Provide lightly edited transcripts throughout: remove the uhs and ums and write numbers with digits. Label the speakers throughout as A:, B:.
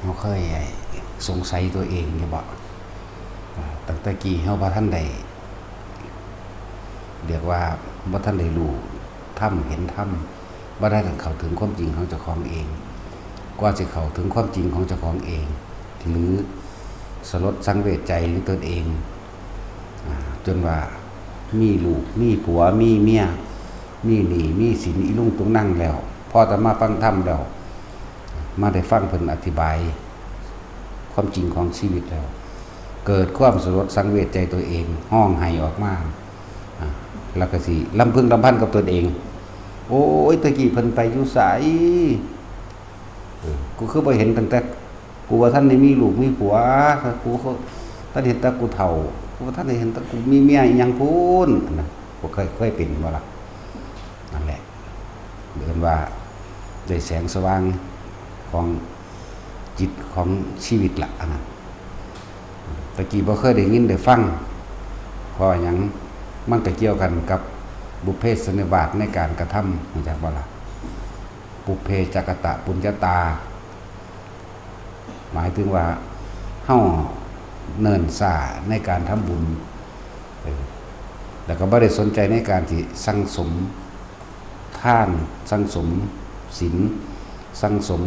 A: เขาเคยสงสัยตัวเองอยู่บ่ตั้งแต่กี้เขาบ่ท่านใดเรียกว่าบ่ท่านได้รู้ถ้ำเห็นถ้ำบ่ได้เข้าถึงความจริงของเจ้าของเองกว่าจะเข้าถึงความจริงของเจ้าของเองหรือสลดสังเวชใจในตนเองจนว่ามีลูกมีผัวมีเมียมีหนี้มีสินอีลุ่งตุงนั่งแล้วพอแต่มาฟังธรรมแล้วมาได้ฟังเพิ่นอธิบายความจริงของชีวิตแล้วเกิดความสลดสังเวชใจตัวเองห้องไห้ออกมาแล้วก็สิลำพึงลำพันกับตนเองโอ้ยตะกี้เพิ่นไปอยู่ไสกูคือบ่เห็นตั้งแต่กูว่าท่านได้มีลูกมีผัวกูท่านเห็นแต่กูเฒ่ากูว่าท่านได้เห็นแต่กูมีเมียอีหยังพูนนะบ่เคยเป็นบ่ล่ะนั่นแหละเรียกว่าได้แสงสว่างของจิตของชีวิตละอันนั้นตะกี้บ่เคยได้ยินได้ฟังเพราะหยังมันก็เกี่ยวกันกับบุพเพสันนิวาสในการกระทำรู้จักบ่ล่ะปุพเพจักตะปุญญาตาหมายถึงว่าเฮาเนิ่นช้าในการทำบุญแล้วก็บ่ได้สนใจในการที่สั่งสมทานสั่งสมศีลสั่งสม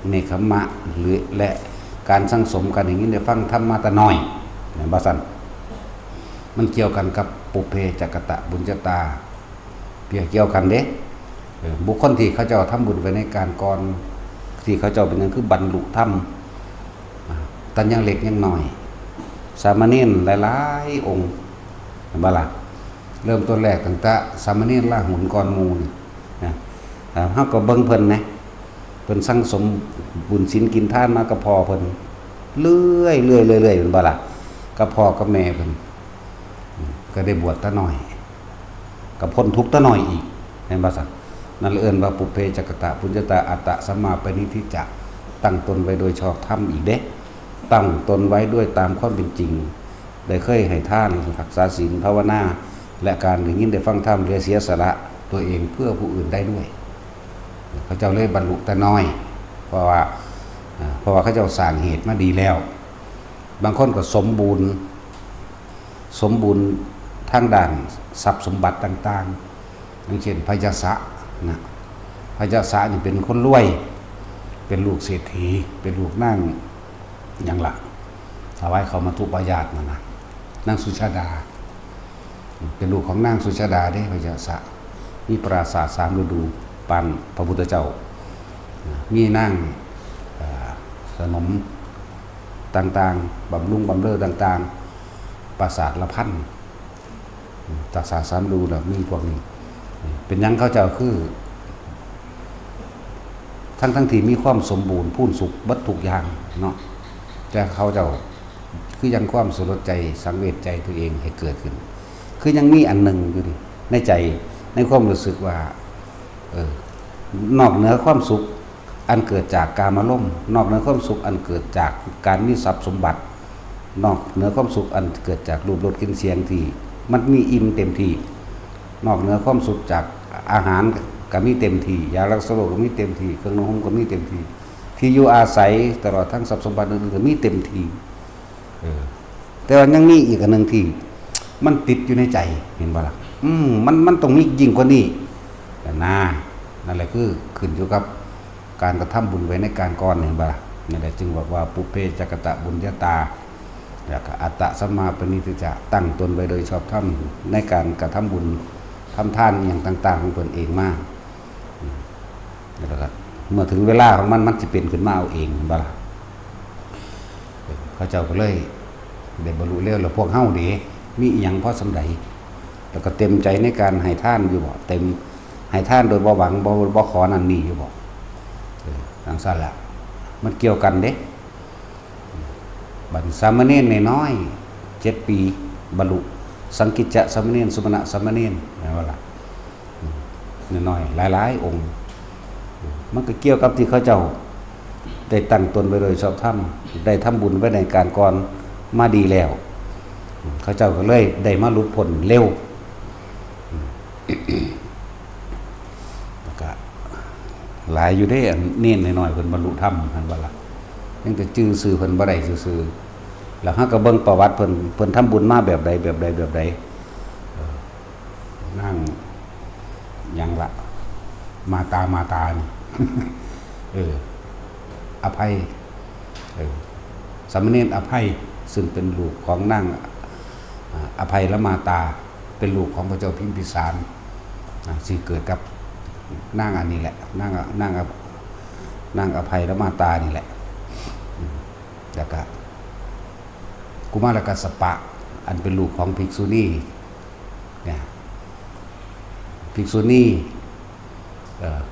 A: เนคขมะหรือและการสั่งสมกันอย่างนี้ได้ฟังธรรมะแต่น้อยเนี่ยบ่ซั่นมันเกี่ยวกันกับปุพเพจักตะปุญญาตาเกี่ยวกันเด้บุคคลที่เขาเจ้าทำบุญไว้ในการก่อนที่เขาเจ้าเป็นนั่นคือบรรลุธรรมตอนยังเล็กยังน้อยสามเณรหลายๆองค์บ่ล่ะเริ่มต้นแรกตั้งแต่สามเณรล่าหุนก่อนหมู่นี่นะเฮาก็เบิ่งเพิ่นนะเพิ่นสั่งสมบุญศีลกินทานมากับพ่อเพิ่นเรื่อยเป็นบ่ล่ะกับพ่อกับแม่เพิ่นก็ได้บวชตะน้อยก็พ้นทุกข์ตะน้อยอีกแม่นบ่ซั่นนั่นเอิ้นว่าปุพเพจักตะปุญญาตาอัตตสัมมาปณิทิจะตั้งตนไว้โดยชอบธรรมอีกเด้ตั้งตนไว้ด้วยตามความเป็นจริงได้เคยให้ทานรักษาศีลภาวนาและการได้ยินได้ฟังธรรมเรียเสียสละตัวเองเพื่อผู้อื่นได้ด้วยเขาเจ้าเลยบรรลุแต่น้อยเพราะว่าเขาเจ้าสร้างเหตุมาดีแล้วบางคนก็สมบูรณ์ทางด้านทรัพย์สมบัติต่างๆอย่างเช่นพยาสะนะพยาสะนี่เป็นคนรวยเป็นลูกเศรษฐีเป็นลูกนั่งอย่างหลักถวายเขามาทุปายาตนะนางสุชาดาเป็นลูกของนางสุชาดาได้พยาสะมีปราสาท3ฤดูปานพระพุทธเจ้ามีนั่งสนมต่างๆบำรุงบำเรอต่างๆปราสาทละพันปราสาท3ฤดูแล้วมีพวกนี้เป็นยังเขาเจ้าคือทั้งที่มีความสมบูรณ์พูนสุขบัดทุกอย่างเนาะแต่เขาเจ้าคือยังความสลดใจสังเวชใจตัวเองให้เกิดขึ้นคือยังมีอันหนึ่งอยู่ในใจในความรู้สึกว่านอกเหนือความสุขอันเกิดจากกามารมณ์นอกเหนือความสุขอันเกิดจากการมีทรัพย์สมบัตินอกเหนือความสุขอันเกิดจากรูปรสกลิ่นเสียงที่มันมีอิ่มเต็มที่นอกเหนือความสุขจากอาหารก็มีเต็มที่ยารักษาโรคก็มีเต็มที่เครื่องนุ่งห่มก็มีเต็มที่ที่อยู่อาศัยตลอดทั้งทรัพย์สมบัติอื่นๆก็มีเต็มที่แต่ว่ายังมีอีกอันนึงที่มันติดอยู่ในใจเห็นบ่ล่ะมันต้องมียิ่งกว่านี้แต่นั่นแหละคือขึ้นอยู่กับการกระทำบุญไว้ในการก่อนเห็นบ่ล่ะนั่นแหละจึงบอกว่าปุพเพจักตะบุญญาตาแล้วก็อัตตสัมมาปณิทิจะตั้งตนไว้โดยชอบธรรมในการกระทำบุญทำทานอย่างต่างๆของตนเองมากแล้วก็เมื่อถึงเวลาของมันจะเป็นขึ้นมาเอาเองบ่ล่ะเขาเจ้าก็เลยได้บรรลุแล้วพวกเฮาดีมีอีหยังพอสำใดแล้วก็เต็มใจในการให้ทานอยู่บ่เต็มให้ทานโดยบ่หวังบ่ขอนั่นนี่อยู่บ่ทางซั่นล่ะมันเกี่ยวกันเด้บัดสามเณรน้อย7 ปีบรรลุสังกิจจะสามเณรสุมาณะสามเณรนั่นว่าล่ะน้อยๆหลายๆองค์มันก็เกี่ยวกับที่เขาเจ้าได้ตั้งตนไว้โดยชอบธรรมได้ทำบุญไว้ในการก่อนมาดีแล้วเขาเจ้าก็เลยได้มาหลุดพ้นเร็วแล้วก็หลายอยู่ได้เน้นหน่อยๆเพิ่นบรรลุธรรมท่านว่าล่ะ ยังแต่จื้อซื่อเพิ่นบ่ได้ซื่อๆแล้วเฮาก็เบิ่งประวัติเพิ่นทำบุญมาแบบใดนั่งหยังละมาตานี่อภัยสามเณรอภัยซึ่งเป็นลูกของนางอภัยและมาตาเป็นลูกของพระเจ้าพิมพิสารสิเกิดกับนางอันนี้แหละนางอภัยและมาตานี่แหละแล้วก็กุมารกัสสปะอันเป็นลูกของภิกษุณีเนี่ยภิกษุณี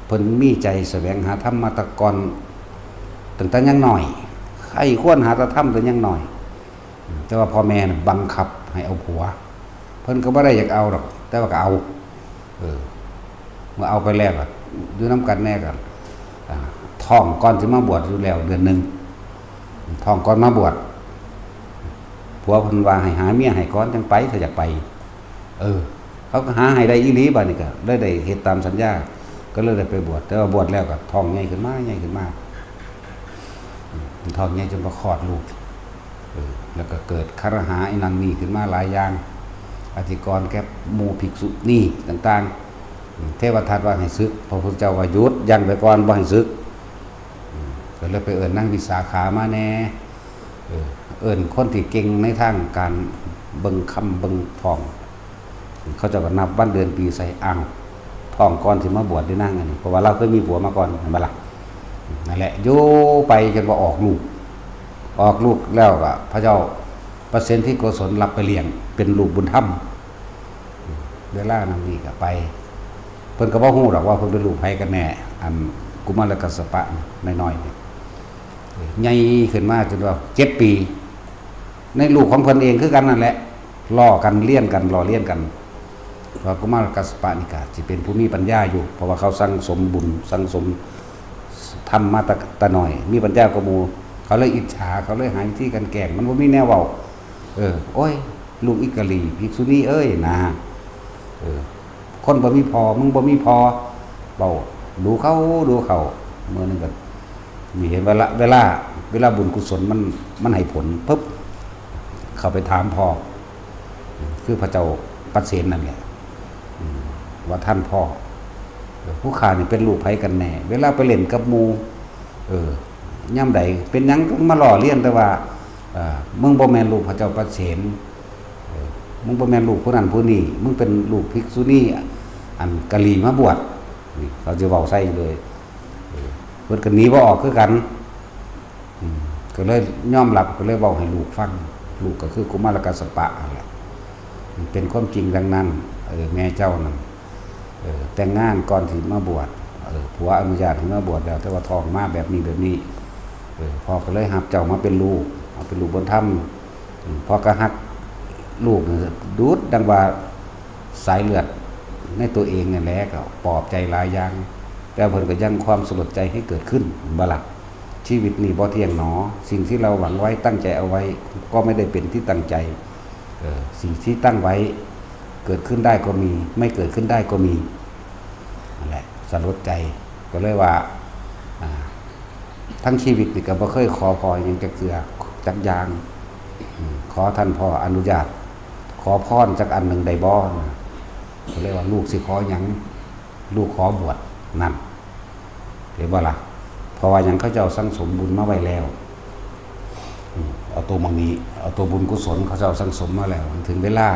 A: เพิ่นมีใจแสวงหาธรรมมาแตะกอนตั้งแต่ยังหน่อยใครควรหาธรรมแต่ยังหน่อยแต่ว่าพ่อแม่บังคับให้เอาผัวเพิ่นก็บ่ได้อยากเอาหรอกแต่ว่าก็เอาเมื่อเอาไปแล้วก็อยู่น้ำกันแน่กันท้องก่อนสิมาบวชอยู่แล้วเดือนนึงท้องก่อนมาบวชผัวเพิ่นว่าให้หาเมียให้ก่อนจังไปถ้าอยากไปเขาก็หาให้ได้อีหลีบัดนี้ก็ได้เฮ็ดตามสัญญาก็เลยได้ไปบวชแต่ว่าบวชแล้วก็ท้องใหญ่ขึ้นมาท้องใหญ่จนมาคลอดลูกแล้วก็เกิดคฤหาสน์อีนั่นนี่ขึ้นมาหลายอย่างอธิกรณ์แก่หมู่ภิกษุนี่ต่างๆเทวทัตว่าให้ศึกพระพุทธเจ้าว่าหยุดยันไปก่อนบ่ให้ศึกก็เลยไปเอิ้นนางวิสาขามาแน่เอิ้นคนที่เก่งในทางการเบิ่งคำเบิ่งท้องเขาจะก็นับวันเดือนปีใส่อ่างท้องก่อนสิมาบวชได้นั่งอันนี้เพราะว่าเราเคยมีผัวมาก่อนเห็นบ่ล่ะนั่นแหละอยู่ไปจนว่าออกลูกแล้วก็พระเจ้าเปอร์เซ็นต์ที่โกศลรับไปเลี้ยงเป็นลูกบุญธรรมเวลานั้นนี่ก็ไปเพิ่นก็บ่ฮู้หรอกว่าเพิ่นเป็นลูกไผกันแน่อันกุมารกัสสปะน้อยๆใหญ่ขึ้นมาจนว่า7 ปีในลูกของเพิ่นเองคือกันนั่นแหละล้อกันเลี้ยนกันล้อเลี้ยนกันว่ากุมารกัสสปะนี่ก็สิเป็นผู้มีปัญญาอยู่เพราะว่าเขาสั่งสมบุญสั่งสมทำมาแต่น้อยมีปัญญากว่าหมู่เขาเลยอิจฉาเขาเลยหาวิธีกันแกล้งมันบ่มีแนวเว้าโอ้ยลูกอิกะลีภิกษุณีเอ้ยนะคนบ่มีพอมึงบ่มีพอเว้าดูเขาเมื่อนึงก็มีเห็นเวลาบุญกุศลมันให้ผลปึ๊บเข้าไปถามพ่อคือพระเจ้าปัสเสนนั่นแหละว่าท่านพ่อผู้ข้านี่เป็นลูกไผกันแน่เวลาไปเล่นกับหมู่ย่ำใดเป็นหยังมาหล่อเลี้ยนแต่ว่ามึงบ่แม่นลูกพระเจ้าปัสเสนมึงบ่แม่นลูกผู้นั้นผู้นี้มึงเป็นลูกภิกษุณีอันกะลีมาบวชนี่เขาจะเว้าใส่เลยเพิ่นก็หนีบ่ออกคือกันก็เลยยอมรับก็เลยเว้าให้ลูกฟังลูกก็คือกุมารกัสสปะนั่นแหละเป็นความจริงดังนั้นแม่เจ้านั่นแต่งงานก่อนที่มาบวชผัวอนุญาตให้มาบวชแล้วแต่ว่าท้องมาแบบนี้พ่อก็เลยรับเจ้ามาเป็นลูกเอาเป็นลูกบุญธรรมพ่อก็ฮักลูกดูดดังว่าสายเลือดในตัวเองนั่นแหละก็ปลอบใจหลายอย่างแต่เพิ่นก็ยังความสลดใจให้เกิดขึ้นบ่ล่ะชีวิตนี้บ่เที่ยงหนอสิ่งที่เราหวังไว้ตั้งใจเอาไว้ก็ไม่ได้เป็นที่ตั้งใจสิ่งที่ตั้งไว้เกิดขึ้นได้ก็มีไม่เกิดขึ้นได้ก็มีนั่นแหละสลดใจก็เลยว่าทั้งชีวิตนี่ก็บ่เคยขอพอหยังจักเทื่อจักอย่างขอท่านพ่ออนุญาตขอพรจักอันหนึ่งได้บ่ก็เลยว่าลูกสิขอหยังลูกขอบวชนั่นเห็นบ่ล่ะเพราะว่าหยังเขาเจ้าสั่งสมบุญมาไว้แล้วเอาตัวบางนี้เอาตัวบุญกุศลเขาเจ้าสั่งสมมาแล้วถึงเวลา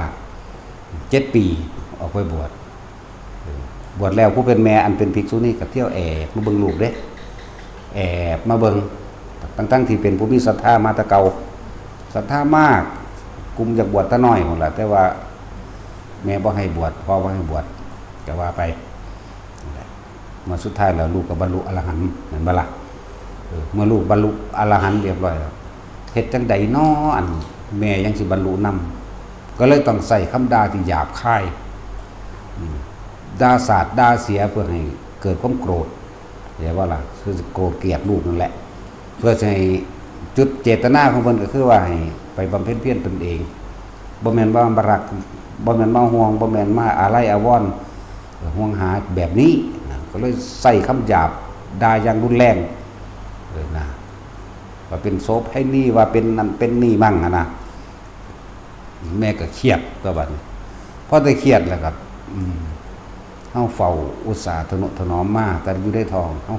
A: 7 ปีออกไปบวชแล้วผู้เป็นแม่อันเป็นภิกษุนี่ก็เที่ยวแอบมาเบิ่งลูกเด้แอบมาเบิ่งตั้งที่เป็นผู้มีศรัทธามาแต่เก่าศรัทธามากกุมอยากบวชตะน้อยหมดละแต่ว่าแม่บ่ให้บวชพ่อบ่ให้บวชก็ว่าไปมาสุดท้ายแล้วลูกก็บรรลุอรหันต์เหมือนบ่ล่ะเมื่อลูกบรรลุอรหันต์เรียบร้อยแล้วเฮ็ดจังใดน้ออันแม่ยังสิบรรลุนำก็เลยต้องใส่คำด่าที่หยาบคายด่าสาดด่าเสียเพื่อให้เกิดความโกรธเรียกว่าล่ะคือโกรธเกลียดลูกนั่นแหละเพื่อให้จุดเจตนาของเพิ่นก็คือว่าให้ไปบำเพ็ญเพียรตนเองบ่แม่นว่าบรักบ่แม่นมาห่วงบ่แม่นมาอาลัยอาวรณ์ห่วงหาแบบนี้ก็เลยใส่คำหยาบด่าอย่างรุนแรงนะ ว่าเป็นโซให้นี่ว่าเป็นนั่นเป็นนี่มั่งนะแม่ก็เครียดตัวบัดนี้พอได้เครียดแล้วครับเฮาเฝ้าอุตสาห์ทนุถนอมมาแต่อยู่ได้ทองเฮา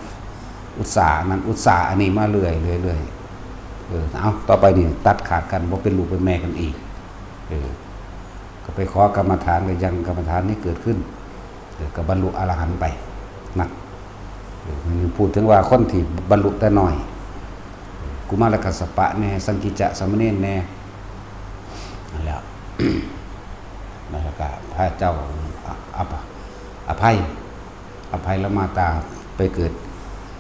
A: อุตสาห์นั้นอุตสาห์อันนี้มาเรื่อยเอาต่อไปนี่ตัดขาดกันบ่เป็นลูกเป็นแม่กันอีกก็ไปขอกรรมฐานก็ยังกรรมฐานนี้เกิดขึ้นก็บรรลุอรหันต์ไปนักพูดถึงว่าคนที่บรรลุแต่น้อยกุมารกัสสปะแน่สังกิจจะสามเณรแน่นั่นแหละแล้วก็พระเจ้าอภัยละมาตาไปเกิด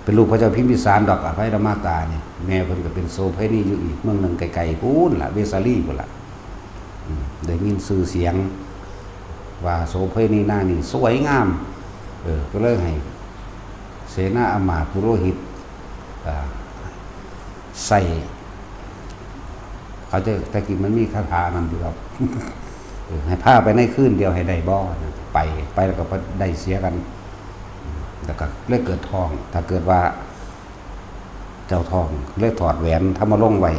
A: เป็นลูกพระเจ้าพิมพิสารดอกอภัยละมาตาเนี่ยแม่เพิ่นก็เป็นโซไพนี่อยู่อีกเมืองหนึ่งไกลๆพูนล่ะเวสาลีพุ่นล่ะได้ยินชื่อเสียงว่าโสไพนี่หน้านี่สวยงามก็เลยให้เสนาอมาตย์ปุโรหิตใส่เขาจะแต่กี้มันมีคาถานั่นอยู่ครับให้พาไปในคืนเดียวให้ได้บ่ไปแล้วก็ได้เสียกันแต่ก็เลิกเกิดทองถ้าเกิดว่าเจ้าทองเลิกถอดแหวนทำมาลงไว้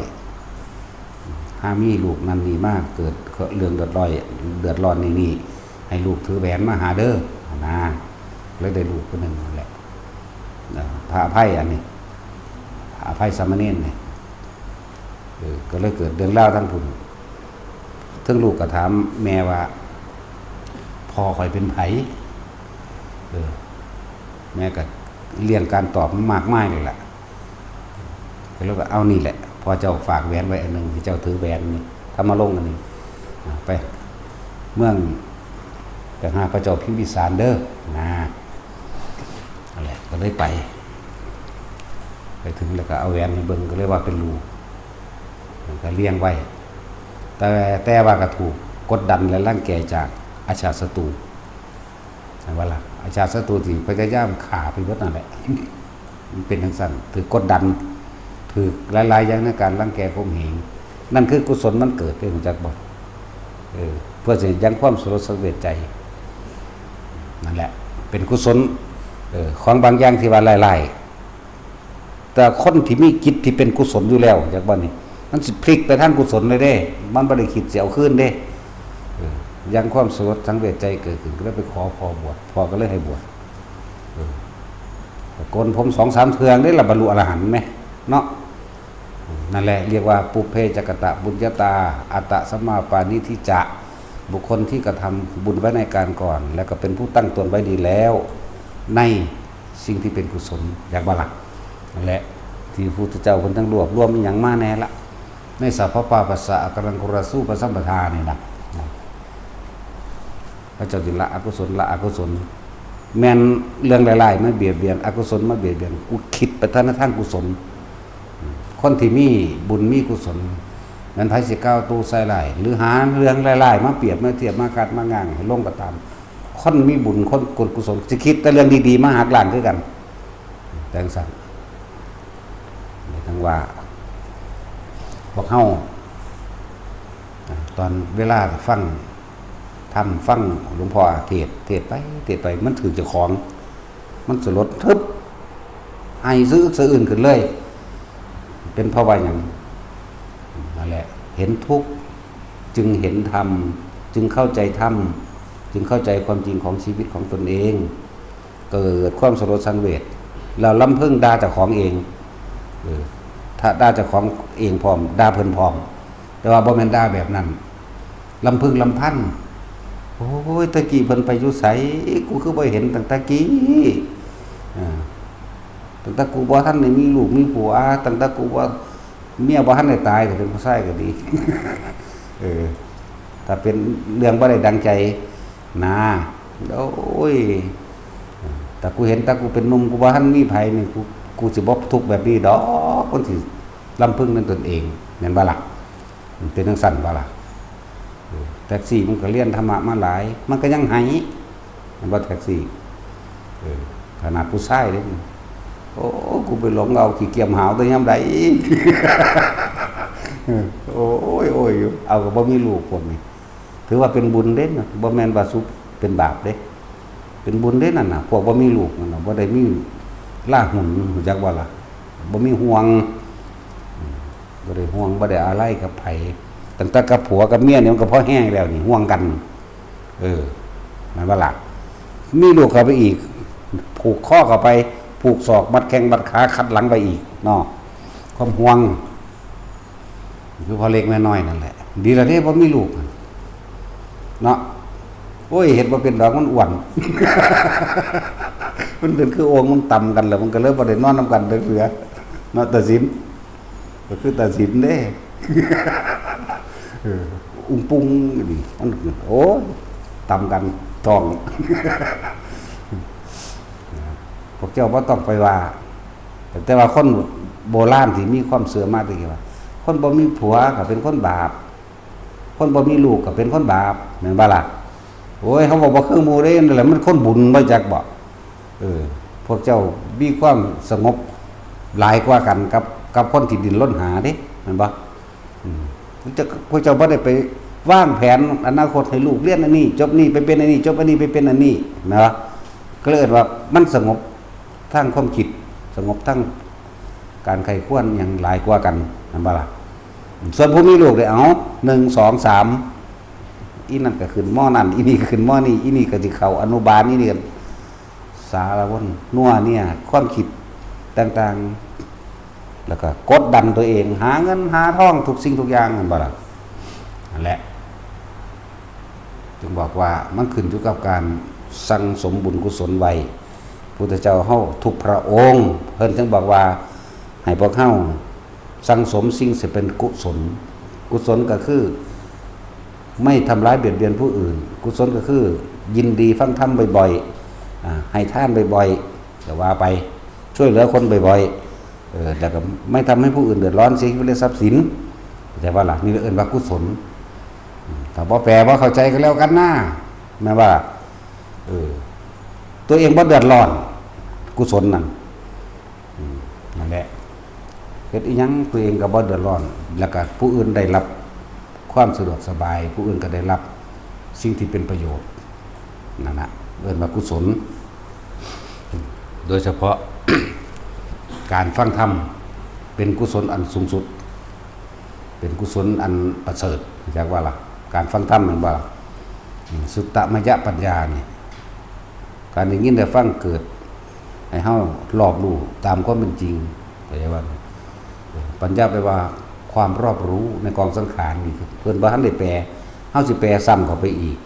A: ห้ามีลูกนั่นนี่มากเกิดเรื่องเดือดร้อนนี่ให้ลูกถือแหวนมาหาเด้อนะแล้วได้ลูกคนหนึ่งนั่นแหละพระอภัยอันนี้อภัยสามเณรเนี่ยก็เลยเกิดเรื่องเล่าทั้งผุนทั้งลูกก็ถามแม่ว่าพ่อคอยเป็นไผแม่ก็เลี่ยงการตอบมากมายเลยแหละก็เลยก็เอานี่แหละพอเจ้าฝากแหวนไว้อันหนึ่งที่เจ้าถือแหวนนี่ทำมาลงอันนี้ไปเมืองไปหาพระเจ้าพิมพิสารเด้อนะอะไรก็เลยไปถึงแล้วก็เอาแหวนให้เบิ่งก็เลยว่าเป็นรูก็เลี้ยงไว้แต่ว่าก็ถูกกดดันและร่างแก่จากอาชาศัตรูเห็นว่าล่ะอาชาศัตรูที่พยายามฆ่าไปหมดนั่นแหละมันเป็นทั้งสั้นถือกดดันถือหลายๆอย่างในการร่างแก่ข่มเหงนั่นคือกุศลมันเกิดขึ้นจากบ่เพื่อจะยังความสลดสังเวชใจนั่นแหละเป็นกุศลของบางอย่างที่ว่าไล่ๆแต่คนที่มีจิตที่เป็นกุศลอยู่แล้วจากบ้านนี้มันสิพลิกไปทางกุศลเลยเด้มันบ่ได้คิดสิเอาคืนเด้ยังความสลดสังเวชใจเกิดขึ้นก็เลยไปขอพ่อบวชพ่อก็เลยให้บวชโกนผม 2-3 เทืองได้ละบรรลุอรหันต์มั้ยเนาะนั่นแหละเรียกว่าปุเพจักตะบุญญาตาอัตตสัมมาปานิธิจะบุคคลที่กระทำบุญไว้ในการก่อนแล้วก็เป็นผู้ตั้งตนไว้ดีแล้วในสิ่งที่เป็นกุศลอย่างบาลักนั่นแหละที่พระพุทธเจ้าคนทั้งรวมอีหยังมาแน่ละในสัพพปาปัสสะกรังกุรสูปสัมปทานี่นะพระเจ้าจึงละอกุศลละอกุศลแม่นเรื่องหลายๆมันเบียดเบียนอกุศลมาเบียดเบียนกูคิดไปทางกุศลคนที่มีบุญมีกุศลนั้นไผสิก้าวตู้ใส่หลายหรือหาเรื่องหลายๆมาเปรียบมาเทียบมากัดมางางให้ลงก็ตามคนมีบุญคนกุศลจะคิดแต่เรื่องดีๆมาหักหลังคือกันแต่งสั่นทั้งว่าบอกเฮาตอนเวลาฟังหลวงพ่อเทศไปมันถือเจ้าของมันสลดทึบไอซื้ออื่นขึ้นเลยเป็นเพราะว่าอย่างนั่นแหละเห็นทุกข์จึงเห็นธรรมจึงเข้าใจธรรมจึงเข้าใจความจริงของชีวิตของตนเองเกิดความสลดสังเวชเราลำพึงด่าเจ้าของเองถ้าด่าเจ้าของเองพร้อมด่าเพิ่นพร้อมแต่ว่าบ่แม่นด่าแบบนั้นลำพึงลำพันโอ้ยตะกี้เพิ่นไปอยู่ไสกูคือบ่เห็นตั้งแต่กี้ตั้งแต่กูบ่ทันได้มีลูกมีผัวตั้งแต่กูบ่เมียบ่ทันได้ตายแต่เป็นผู้ชายก็ดีถ้าเป็นเรื่องบ่ได้ดังใจนะโอ้ยแต่กูเห็นแต่กูเป็นหนุ่มกูบ่ทันมีไผนี่กูสิบ่ทุกข์แบบนี้ดอกคนสิลำพึงนั่นตนเองแม่นบ่ล่ะมันเป็นจังซั่นบ่ล่ะแท็กซี่มันก็เรียนธรรมะมาหลายมันก็ยังไหมันว่าแท็กซี่ขนาดผู้ชายเด้โอ้กูไปหลงเอาขี้เกียจหาวตัวยามใดโอ้ยเอาก็บ่มีลูกพวกนี้ถือว่าเป็นบุญเด้นะบ่แม่นว่าสุเป็นบาปเด้เป็นบุญเด้นั่นน่ะพวกบ่มีลูกนั่นน่ะบ่ได้มีล่าหุ่นรู้จักบ่ล่ะบ่มีห่วง บ่ได้ห่วงบ่ได้อะไรกับไผตั้งแต่กับผัวกับเมียเนี่ยมันก็พอแห้งแล้วนี่ห่วงกันมันว่าหลักมีลูกเข้าไปอีกผูกข้อเข้าไปผูกศอกมัดแข้งมัดขาขัดหลังไปอีกเนาะความห่วงคือพอเล็กแม่น้อยนั่นแหละดีละเด้บ่มีลูกเนาะโอ้ยเห็นบ่เป็นดอกมันอ้วน มันเป็นคือองค์มันต่ำกันแล้วมันก็เริ่มบ่ได้นอนนำกันเถือเนาะตาสินก็คือตาสินเด้ อุ้งปุ้งนี่มันโอ้ยต่ำกันทอง พวกเจ้าบ่ต้องไปว่าแต่ว่าคนโบราณที่มีความเสื่อมากที่ว่าคนบ่มีผัวก็เป็นคนบาปคนบ่มีลูกก็เป็นคนบาปแม่นบ่ล่ะโอ้ยเขาบอกว่าเครื่องมูเด้นั่นแหละมันคนบุญบ่จักบ่พวกเจ้ามีความสงบหลายกว่ากันกับคนที่ดิ้นรนหาเด้แม่นบ่พวกเจ้าบ่ได้ไปวางแผนอนาคตให้ลูกเรียนอันนี้จบนี่ไปเป็นอันนี้จบอันนี้ไปเป็นอันนี้นะก็เลยว่ามันสงบทั้งความคิดสงบทั้งการไขควรอย่างหลายกว่ากันนั่นบ่ล่ะส่วนผู้มีลูกได้เอา1 2 3อีนั่นก็ขึ้นม.นั่นอีนี่ก็ขึ้นม.นี่อีนี่ก็สิเข้าอนุบาลนี่กันสารวนนัวเนี่ยความคิดต่างๆแล้วก็กดดันตัวเองหาเงินหาทองทุกสิ่งทุกอย่างนั่นบ่ล่ะนั่นแหละจึงบอกว่ามันขึ้นอยู่กับการสั่งสมบุญกุศลไว้พุทธเจ้าเฮาทุกพระองค์เพิ่นจึงบอกว่าให้พวกเฮาสั่งสมสิ่งที่เป็นกุศลกุศลก็คือไม่ทำร้ายเบียดเบียนผู้อื่นกุศลก็คือยินดีฟังธรรมบ่อยๆให้ทานบ่อยๆแต่ว่าไปช่วยเหลือคนบ่อยๆแล้วก็ไม่ทำให้ผู้อื่นเดือดร้อนเสียชีวิตและทรัพย์สินแต่ว่าล่ะนี่เอิ้นว่ากุศลถ้าบ่แปลบ่เข้าใจก็แล้วกันนะแม้ว่าตัวเองบ่เดือดร้อนกุศลนั่นแหละเฮ็ดอีหยังตัวเองก็บ่เดือดร้อนแล้วก็ผู้อื่นได้รับความสะดวกสบายผู้อื่นก็ได้รับสิ่งที่เป็นประโยชน์นั่นน่ะเอิ้นว่ากุศลโดยเฉพาะ การฟังธรรมเป็นกุศลอันสูงสุดเป็นกุศลอันประเสริฐเรียกว่าล่ะการฟังธรรมมันว่าสุตตมยปัญญานี่การได้ยินได้ฟังเกิดให้เฮารอบรู้ตามความเป็นจริงเข้าใจว่าปัญญาแปลว่าความรอบรู้ในกองสังขารนี่เพิ่นบ่ทันได้แปลเฮาสิแปลซ้ำเข้าไปอีก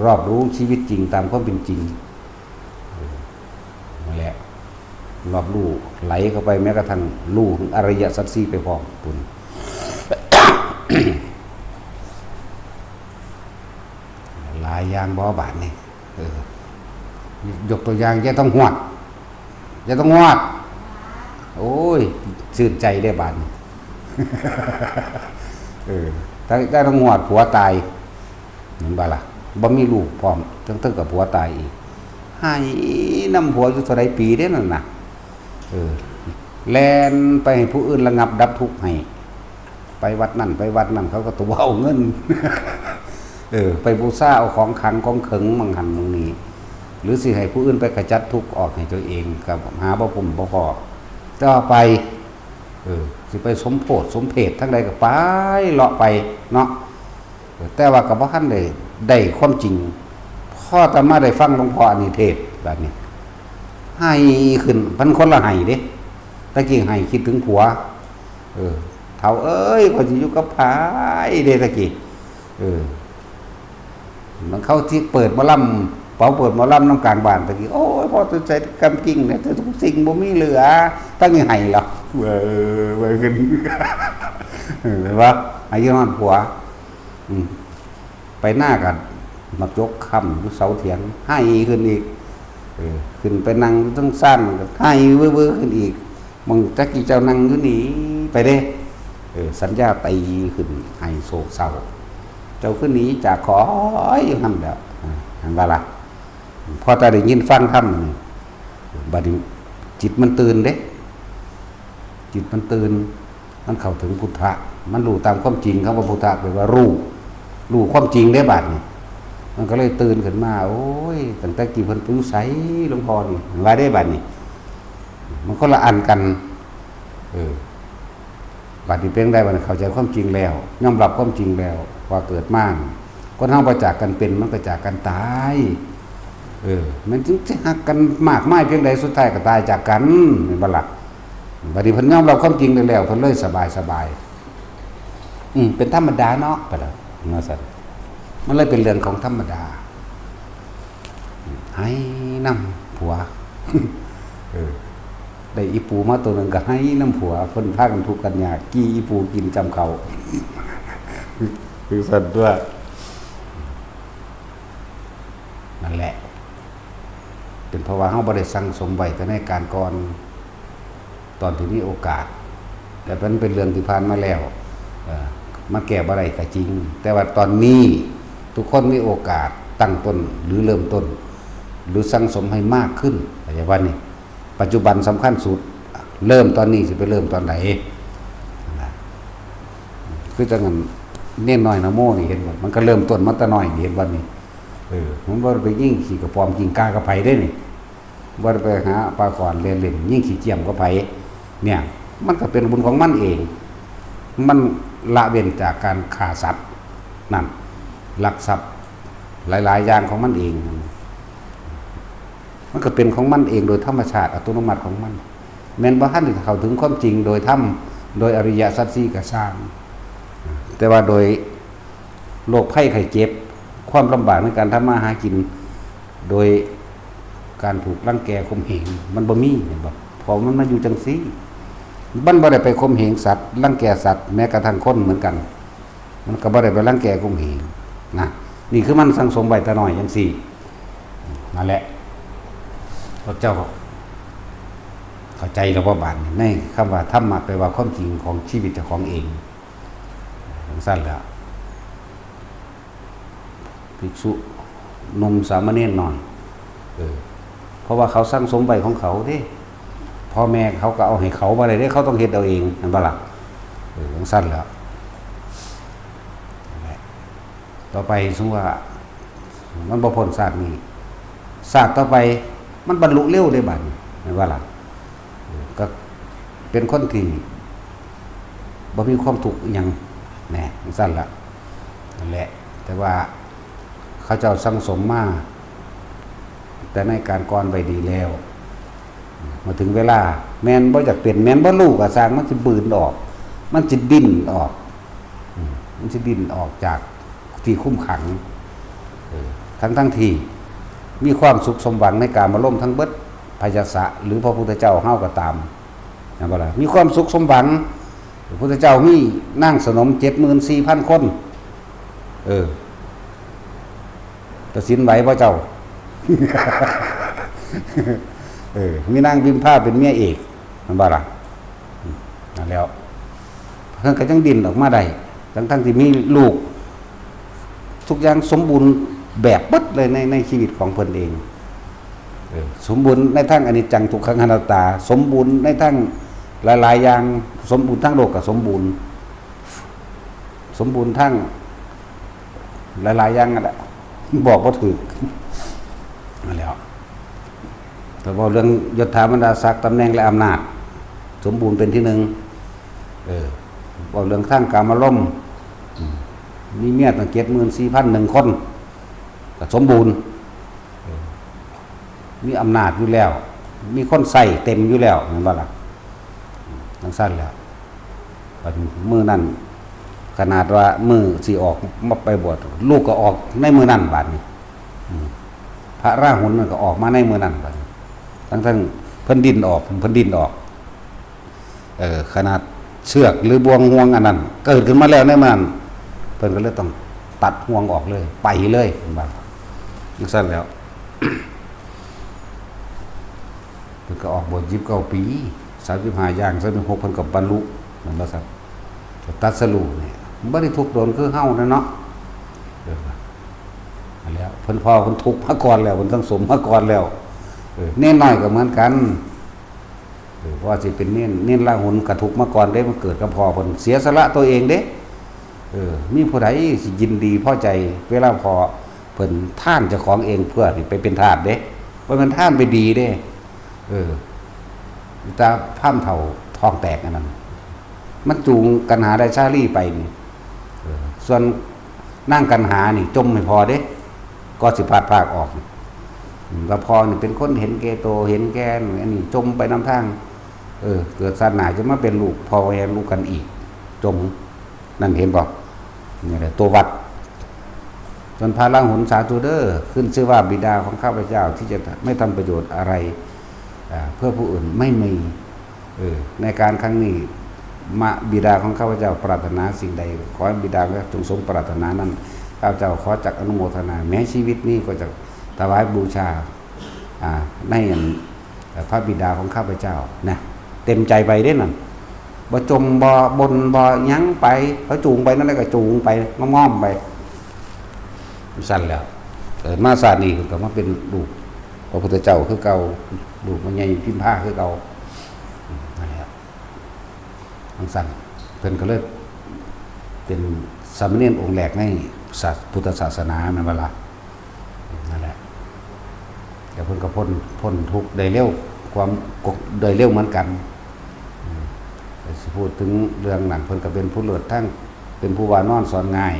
A: รอบรู้ชีวิตจริงตามความเป็นจริงนั่นแหละรอบรู้ไหลเข้าไปแม้กระทั่งรู้อริยสัจสี่ไปพร้อมปุ่น หลายอย่างบ่บาดนี่ยกตัวอย่างอย่าต้องหวดอย่าต้องหวดโอ้ยชื่นใจได้บาดนี่ ถ้าต้องหวดผัวตายเห็นบ่ล่ะบ่มีลูกพร้อมทั้งกับผัวตายอีกให้นำผัวอยู่เท่าใดปีเด้นั่นน่ะแล่นไปให้ผู้อื่นระงับดับทุกข์ให้ไปวัดนั่นไปวัดนั่นเขาก็ตัวเอาเงิน ไปบูชาเอาของขังของเขิงมังหันมังนี้หรือสิให้ผู้อื่นไปขจัดทุกข์ออกให้ตัวเองกับหาบ่พบ่พอต่อไปสิไปสมโพธิสมเพชทั้งใดก็ไปเลาะไปเนาะแต่ว่าก็บ่ทันได้ความจริงพ่อตามาได้ฟังหลวงพ่ออนิเทศแบบนี้ให้ขึ้นพันคนละให้เด้ตะกี้ให้คิดถึงผัวเฒ่าเอ้ยก็สิอยู่กับไผเด้ตะกี้มันเข้าที่เปิดหมอลำเปิดหมอลำน้ำกลางบ้านตะกี้โอ้ยพอตัวใจกำกิ้งเนี่ยทุกสิ่งบ่มีเหลือตั้งยังไงล่ะขึ้น เห็นว่าอายุนั้นผัวไปหน้ากันมายกคำอยู่เสาเถียงให้ขึ้นอีกขึ้นไปนั่งตั้งสั้นให้เว้อขึ้นอีกมึงตะกี้เจ้านั่งอยู่นี่ไปเด้สัญญาตีขึ้นให้โศกเศร้าเจ้าขึ้นนี้จากขออยู่หั่นแหละหั่นว่าล่ะพอตาได้ยินฟังธรรมบัดนี้จิตมันตื่นเด้จิตมันตื่นมันเข้าถึงพุทธะมันรู้ตามความจริงคำว่าพุทธะแปลว่ารู้ความจริงได้บัดนี้มันก็เลยตื่นขึ้นมาโอ้ยตั้งแต่กี่เพิ่นอยู่ไสหลวงพ่อนี่ว่าได้บัดนี้มันคนละอันกัน บัดนี้เป็นได้บัดนี้เข้าใจความจริงแล้วยอมรับความจริงแล้วว่าเกิดมาคนเฮาบ่จากกันเป็นมันก็จากกันตายมันจึงสิฮักกันมากมายเพียงใดสุดท้ายก็ตายจากกันแม่นบ่ล่ะบัดนี้เพิ่นยอมรับความจริงได้แล้วเพิ่นเลยสบายเป็นธรรมดาเนาะไปแล้วว่าซั่นมันเลยเป็นเรื่องของธรรมดาให้นำผัว ได้อีปูมาตัวหนึ่งก็ให้น้ำผัวคนพากันทุกข์กันยากกี้อีปูกินจำเขา คือสัตว์ด้วยนั่นแหละเป็นเพราะว่าเฮาบ่ได้สั่งสมไว้แต่ในการก่อนตอนที่มีโอกาสแต่มันเป็นเรื่องที่ผ่านมาแล้วมาแก้บ่ได้ก็จริงแต่ว่าตอนนี้ทุกคนมีโอกาสตั้งต้นหรือเริ่มต้นหรือสั่งสมให้มากขึ้นอะไรว่านี่ปัจจุบันสำคัญสุดเริ่มตอนนี้สิไปเริ่มตอนไหนคือจังนั้นเน้นน้อยนะโมนี่เห็นบ่มันก็เริ่มต้นมาแต่น้อยเห็นบ่นี่มันบ่ได้ไปยิ่งขี่กระปอมกิ่งกากระไผได้นี่บ่ได้ไปหาปลาขอนเล่นๆยิ่งขี่เจียมกระไผเนี่ยมันก็เป็นบุญของมันเองมันละเว้นจากการฆ่าสัตว์นั่นลักทรัพย์หลายๆอย่างของมันเองมันก็เป็นของมันเองโดยธรรมชาติอัตโนมัติของมันแม้นบ่ทันได้เข้าถึงความจริงโดยธรรมโดยอริยสัจสี่ก็สร้างแต่ว่าโดยโรคภัยไข้เจ็บความลำบากในการทำมาหากินโดยการถูกรังแกข่มเหงมันบ่มีเห็นบ่พอมันมาอยู่จังซี่มันบ่ได้ไปข่มเหงสัตว์รังแกสัตว์แม้กระทั่งคนเหมือนกันมันก็บ่ได้ไปรังแกข่มเหงนะนี่คือมันสังสมไว้แต่น้อยจังซี่นั่นแหละพระเจ้าเข้าใจแล้วว่าบาดในคำว่าธรรมะแปลว่าความจริงของชีวิตเจ้าของเองสั้นแล้วภิกษุนมสามเณรหน่อยเพราะว่าเขาสร้างสมไว้ของเขาเด้พ่อแม่เขาก็เอาให้เขาบ่ได้เด้เขาต้องเฮ็ดเอาเองนั่นบ่ล่ะสั้นแล้วต่อไปสมมุติว่ามันบ่พ้นศาสตร์นี้ศาสตร์ต่อไปมันบรรลุเร็วได้บัดนี้เห็นว่าล่ะก็เป็นคนที่บ่มีความทุกข์หยังแน่สั้นละนั่นแหละแต่ว่าเขาเจ้าสั่งสมมาแต่ในการก่อนไว้ดีแล้วมาถึงเวลาแม่นบ่อยากเป็นแม่นบ่รู้ก็สร้างมันสิบืนออกมันสิดิ้นออกมันสิดิ้นออกจากที่คุ้มขังทั้งที่มีความสุขสมหวังในการมาล่มทั้งเบิดพยาสะหรือพระพุทธเจ้าเฮาก็ตามนะบ่ล่ะมีความสุขสมหวังพระพุทธเจ้ามีนั่งสนม 74,000 คนตัดสินไหวบ่เจ้า มีนางบิมพาเป็นเมียเอกมันบ่ล่ะนั่นแล้วเพิ่นก็จังดิ้นออกมาได้ทั้งที่มีลูกทุกอย่างสมบูรณ์แบบเบิดเลยในชีวิตของเพิ่นเองสมบูรณ์ในทั้งอนิจจังทุกขังอนัตตาสมบูรณ์ในทั้งหลายๆอย่างสมบูรณ์ทั้งโลกก็สมบูรณ์ทั้งหลายๆอย่างนั่นแหละบอกบ่ถูกนั่นแหละแต่ว่าเรื่องยศถาบรรดาศักดิ์ตำแหน่งและอำนาจสมบูรณ์เป็นที่หนึ่งบอกเรื่องทางกามารมณ์มีเมียตั้ง 74,001 คนก็สมบูรณ์มีอำนาจอยู่แล้วมีคนใส่เต็มอยู่แล้วเห็นบ่ล่ะทั้งสั้นแล้วมือนั่นขนาดว่ามือสิออกมาไปบวชลูกก็ออกในมือนั่นบาดนี้พระราหุลมันก็ออกมาในมือนั่นบาดนี้ทั้งเพิ่นดินออกขนาดเชือกหรือบ่วงห่วงอันนั้นเกิดขึ้นมาแล้วในมือนั่นเพิ่นก็เลยต้องตัดห่วงออกเลยไปเลยบาดจังซั่นแล้วเพิ่นก็ออกบวช29 ปี35ย่าง36เพิ่นก็บรรลุนั่นบ่ซับตัดสรุนี่บ่ได้ทุกข์โดนคือเฮานั่นเนาะนั่นแล้วเพิ่นพอเพิ่นทุกข์มาก่อนแล้วเพิ่นทั้งสมมาก่อนแล้วเน้นน้อยก็เหมือนกันเพราะว่าสิเป็นเน้นละหุนกระทุกข์มาก่อนเด้มันเกิดกับพ่อเพิ่นเสียสละตัวเองเด้มีผู้ใดสิยินดีพอใจเวลาพอเพิ่นท่านเจ้าของเองเพื่อไปเป็นทาสเด้บ่แม่นท่านไปดีเด้ตาพร่ำเฒ่าทองแตกอันนั้น มันจูงกันหาได้ชาลี่ไปนี่ส่วนนั่งกันหานี่จมไม่พอเด้ก็สิพาดภาคออกก็พอนี่เป็นคนเห็นแก่โตเห็นแก่อันนี้จมไปนำทางเกิดศาสนาจะมาเป็นลูกพอแย่ลูกกันอีกจมนั่นเห็นบ่นี่แหละตัววัดจนพาลังหุนสาธุเด้อขึ้นชื่อว่าบิดาของข้าพเจ้าที่จะไม่ทำประโยชน์อะไรเพื่อผู้อื่นไม่มีในการครั้งนี้มาบิดาของข้าพเจ้าปรารถนาสิ่งใดขอให้บิดาจงสมปรารถนานั้นข้าพเจ้าขอจักอนุโมทนาแม้ชีวิตนี้ก็จะถวายบูชาในพระบิดาของข้าพเจ้านะเต็มใจไปได้นั่นบ่จมบ่บนบ่ยั้งไปเขาจูงไปนั่นแหละก็จูงไปง้อมไปสั่นแล้วเกิดมาศาสตร์นี้ก็มาเป็นลูกพระพุทธเจ้าคือเก่าลูกมันใหญ่พิมพ์ผ้าคือเก่านั่นแหละทั้งสั่นเพิ่นก็เลยเป็นสามเณรองค์แรกในพุทธศาสนาแม่นบ่ล่ะนั่นแหละแต่เพิ่นก็พ้นทุกข์ได้เร็วความได้เร็วเหมือนกันพูดถึงเรื่องนั้นเพิ่นก็เป็นผู้เลิศทั้งเป็นผู้ว่านอนสอนง่าย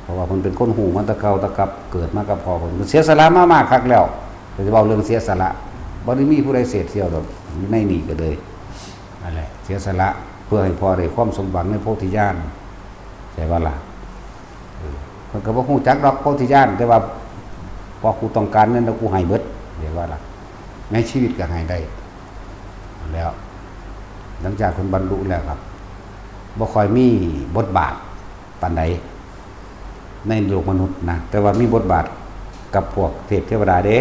A: เพราะว่าเพิ่นเป็นคนหูมันตะเกาตะกับเกิดมากับพ่อเพิ่นเสียสละมากๆคักแล้วแต่จะเว้าเรื่องเสียสละบ่ได้มีผู้ใดเสียเที่ยวดอกอยู่ในนี่ก็เลยนั่นแหละเสียสละเพื่อให้พ่อได้ความสมหวังในโพธิญาณใช่บ่ล่ะเพิ่นก็บ่ฮู้จักดอกโพธิญาณแต่ว่าพอกูต้องการนั้นแล้วกูให้เบิดเรียกว่าล่ะแม้ชีวิตก็ให้ได้แล้วหลังจากคนบรรลุแล้วครับบ่ค่อยมีบทบาทปานใดในโลกมนุษย์นะแต่ว่ามีบทบาทกับพวกเทพเทวดาเด้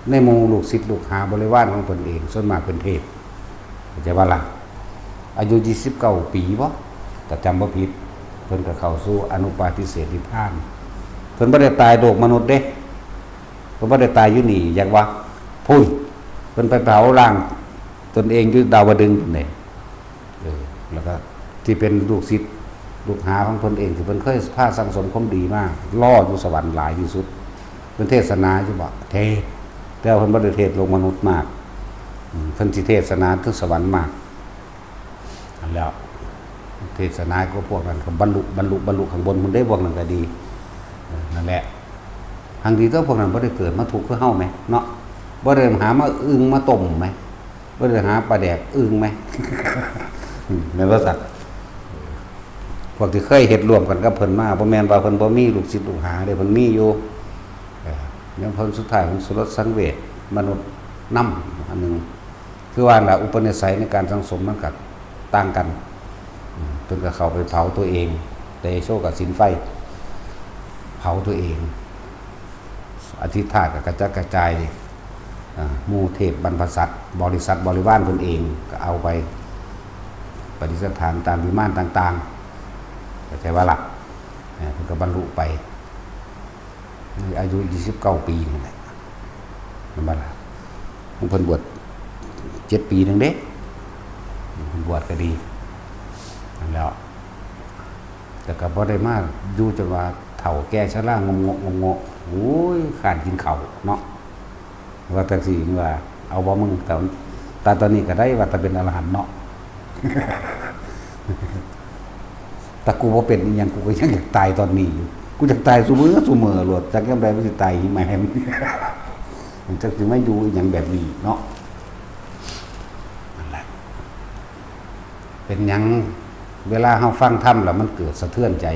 A: ในหมู่ลูกศิษย์ลูกหาบริวารของตนเองส่วนมากเป็นเทพเข้าใจว่าล่ะอายุ29ปีบ่แต่จำบ่ผิดเพิ่นก็เข้าสู่อนุปาทิเสสนิพพานเพิ่นบ่ได้ตายโลกมนุษย์เด้เพิ่นบ่ได้ตายอยู่นี่อย่างว่าพุ่นเพิ่นไปเผาร่างตนเองอยู่ดาวดึงส์นี่แล้วก็ที่เป็นลูกศิษย์ลูกหาของตนเองที่เพิ่นเคยพาสังสมความดีมากล่ออยู่สวรรค์หลายที่สุดเป็นเทศนาอยู่บ่เทศแต่เพิ่นบ่ได้เทศลงมนุษย์มากเพิ่นสิเทศนาถึงสวรรค์มากแล้วเทศนาก็พวกนั้นก็บรรลุข้างบนมันได้พวกนั้นก็ดีนั่นแหละทางดีตัวพวกนั้นบ่ได้เกิดมาทุกข์คือเฮาแหมเนาะบ่ได้หามาอึ่งมาต้มไหมบ่ได้หาปลาแดกอึ่งไหมแม่นบ่สัตว์พวกที่เคยเฮ็ดร่วมกันกับเพิ่นมาบ่แม่นว่าเพิ่นบ่มีลูกศิษย์ลูกหาเด้เพิ่นมีอยู่อย่างเพิ่นสุดท้ายของสุรสสังเวชมนุษย์นำอันนึงคือว่าล่ะอุปนิสัยในการสังสมมันก็ต่างกันเพิ่นก็เข้าไปเผาตัวเองเตโชกับสินไฟเผาตัวเองอธิษฐานกับกระจัดกระจายหมู่เทพบรรพสัตว์บริษัทบริวารตนเองก็เอาไปปฏิสถานตามวิมานต่างๆก็ใช่ว่าหลักเพิ่นก็บรรลุไปอายุ29ปีนั่นแหละมันบ่ล่ะเพิ่นบวช7 ปีนึงเด้เพิ่นบวชก็ดีแล้วแต่ก็บ่ได้มาอยู่จนว่าเฒ่าแก่ชรางงกโอ้ยขาดกินข้าวเนาะว่าแต่สิว่าเอาบ่มึงแต่ตอนนี้ก็ได้ว่าแต่เป็นอรหันต์เนาะแต่กูบ่เป็นอีหยังกูก็ยังอยากตายตอนนี้อยู่กูอยากตายซุมื้อโลดจักยามใดมันสิตายหิมะแฮมมันจักสิมาอยู่อีหยังแบบนี้เนาะนั่นแหละเป็นหยังเวลาเฮาฟังธรรมแล้วมันเกิดสะเทือนใจ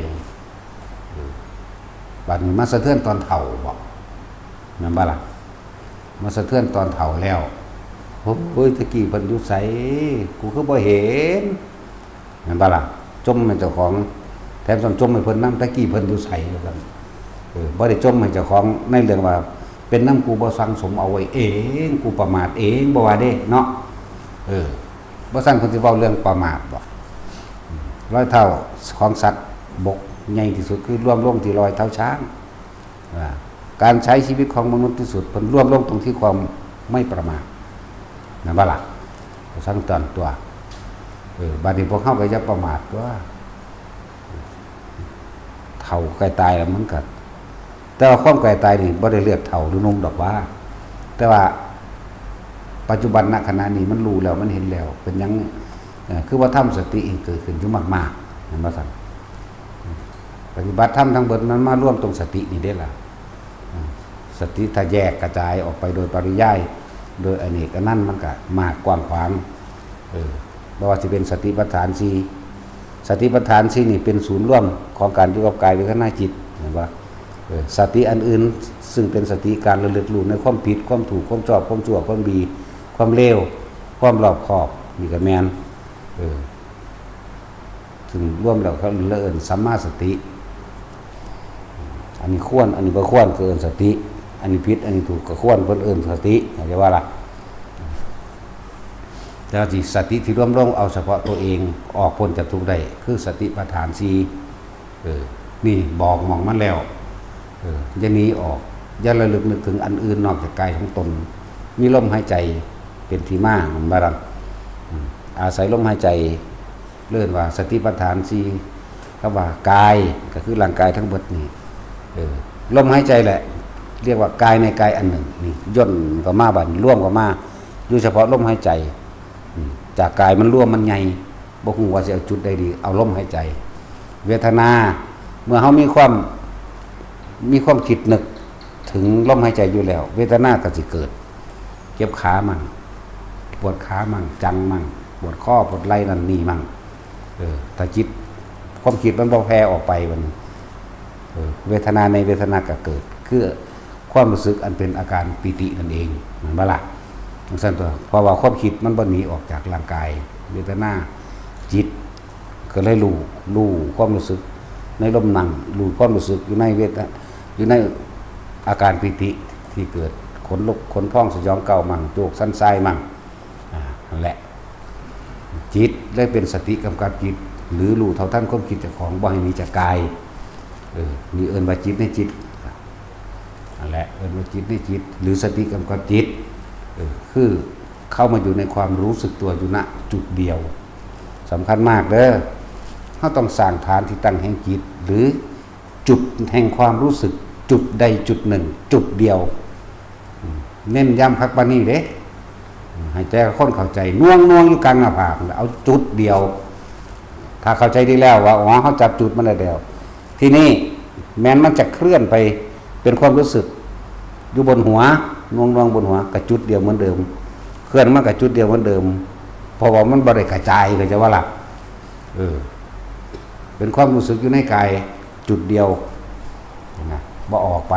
A: บัดนี้มาสะเทือนตอนเฒ่าบ่แม่นบ่ล่ะมาสะเทือนตอนเฒ่าแล้วโอ้ยตะกี้เพิ่นอยู่ไสกูคือบ่เห็นแม่นบ่ล่ะจมให้เจ้าของแถมต้องจมให้เพิ่นนำตะกี้เพิ่นอยู่ไสว่าซั่นบ่ได้จมให้เจ้าของในเรื่องว่าเป็นน้ำกูบ่สังสมเอาไว้เองกูประมาทเองบ่ว่าเด้เนาะบ่ซั่นเพิ่นสิเว้าเรื่องประมาทบ่รอยเท้าของสัตว์บกใหญ่ที่สุดคือรวมลงที่รอยเท้าช้างการใช้ชีวิตของมนุษย์ที่สุดเพิ่นรวมลงตรงที่ความไม่ประมาทนั่นบ่ล่ะสังตอนตัวบัดนี้พวกเฮาก็อย่าประมาทตัวเฒ่าใกล้ตายแล้วมันก็แต่ว่าความใกล้ตายนี่บ่ได้เลือกเฒ่าหรือนุ่มดอกว่าแต่ว่าปัจจุบันณขณะนี้มันรู้แล้วมันเห็นแล้วเป็นหยัง คือว่าทำสติเกิดขึ้นอยู่มากๆนั่นว่าซั่นปฏิบัติธรรมทั้งเบิดมันมาร่วมตรงสตินี่เด้ล่ะสติถ้าแยกกระจายออกไปโดยปริยายโดยอเนกอนันต์มันก็มากกว้างขวางบ่ว่าจะเป็นสติปัฏฐาน4สติปัฏฐาน4นี่เป็นศูนย์ร่วมของการอยู่กับกายเวทนาจิตเห็นบ่สติอันอื่นซึ่งเป็นสติการระลึกรู้ในความผิดความถูกความชอบความชั่วความดีความเลวความรอบคอบนี่ก็แม่นถึงร่วมแล้วเขาเอิ้นสัมมาสติอันนี้ควรอันนี้บ่ควรก็เอิ้นสติอันนี้ผิดอันนี้ถูกก็ควรเพิ่นเอิ้นสติเข้าใจว่าล่ะแต่ที่สติที่ร่วมลงเอาเฉพาะตัวเองออกพ้นจากทุกข์ได้คือสติปัฏฐาน4นี่บอกมองมันแล้วอย่าหนีออกอย่าระลึกนึกถึงอันอื่นนอกจากกายของตนมีลมหายใจเป็นที่มามันบ่ล่ะอาศัยลมหายใจเลื่อนว่าสติปัฏฐาน4คำว่ากายก็คือร่างกายทั้งหมดนี่ลมหายใจแหละเรียกว่ากายในกายอันหนึ่งนี่ย่นก็มาบัดร่วมก็มาอยู่เฉพาะลมหายใจจากกายมันร่วมมันใหญ่บ่ฮู้ว่าสิเอาจุดใดดีเอาลมหายใจเวทนาเมื่อเฮามีความคิดนึกถึงลมหายใจอยู่แล้วเวทนาก็สิเกิดเจ็บขามั่งปวดขามั่งจังมั่งปวดข้อปวดไหล่นั่นนี่มั่งถ้าจิตความคิดมันบ่แผ่ออกไปมันเวทนาในเวทนาก็เกิดคือความรู้สึกอันเป็นอาการปิตินั่นเองเหมือนบ่ล่ะจังซั่นตัวเพราะว่าความคิดมันบ่หนีออกจากร่างกายเวทนาจิตก็เลยรู้ความรู้สึกในลมนั่งรู้ความรู้สึกอยู่ในอยู่ในอาการปิติที่เกิดขนลุกขนพองสยองเก่ามั่งโจกสันทรายมั่งนั่นแหละจิตได้เป็นสติกำกับจิตหรือรู้เท่าทันความคิดเจ้าของบ่ให้หนีจากกายนี่เอิ้นว่าจิตในจิตนั่นแหละเอิ้นว่าจิตในจิตหรือสติกำกับจิตคือเข้ามาอยู่ในความรู้สึกตัวอยู่ณจุดเดียวสำคัญมากเด้อเราต้องสร้างฐานที่ตั้งแห่งจิตหรือจุดแห่งความรู้สึกจุดใดจุดหนึ่งจุดเดียวเน้นย้ำคักปานนี้เด้ให้ใจคนเข้าใจน่วงอยู่กลางหน้าผากเอาจุดเดียวถ้าเข้าใจดีแล้วว่าอ๋อเขาจับจุดมันได้แล้วที่นี่แม้นมันจะเคลื่อนไปเป็นความรู้สึกอยู่บนหัวน่วงบนหัวกับจุดเดียวเหมือนเดิมเคลื่อนมากับจุดเดียวเหมือนเดิมเพราะว่ามันบ่ได้กระจายก็จะว่าล่ะเป็นความรู้สึกอยู่ในกายจุดเดียวนะบ่ออกไป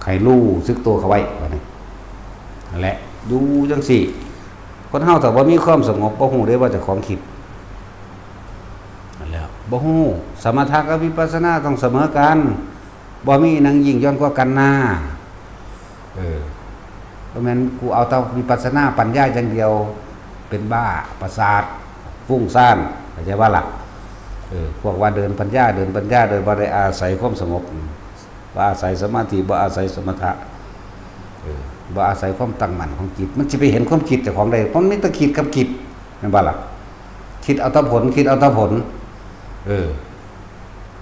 A: ใครรู้สึกตัวเขาไว้ว่านี่นั่นแหละดูจังสี่คนเฮาถ้าบ่มีความสงบบ่ฮู้ได้ว่าเจ้าของคิดนั่นแหละบ่ฮู้สมถะกับวิปัสสนาต้องเสมอกันบ่มีหนังยิ่งย้อนกว่ากันหน้าเพราะงั้นกูเอาแต่วิปัสสนาปัญญาอย่างเดียวเป็นบ้าประสาทฟุ้งซ่านเข้าใจว่าล่ะพวกว่าเดินปัญญาโดยบ่ได้อาศัยความสงบบ่อาศัยสมาธิบ่อาศัยสมถะบ่อาศัยความตั้งมั่นของจิตมันสิไปเห็นความคิดเจ้าของได้เพราะมันมีแต่คิดกับคิดแม่นบ่ล่ะคิดเอาแต่ผล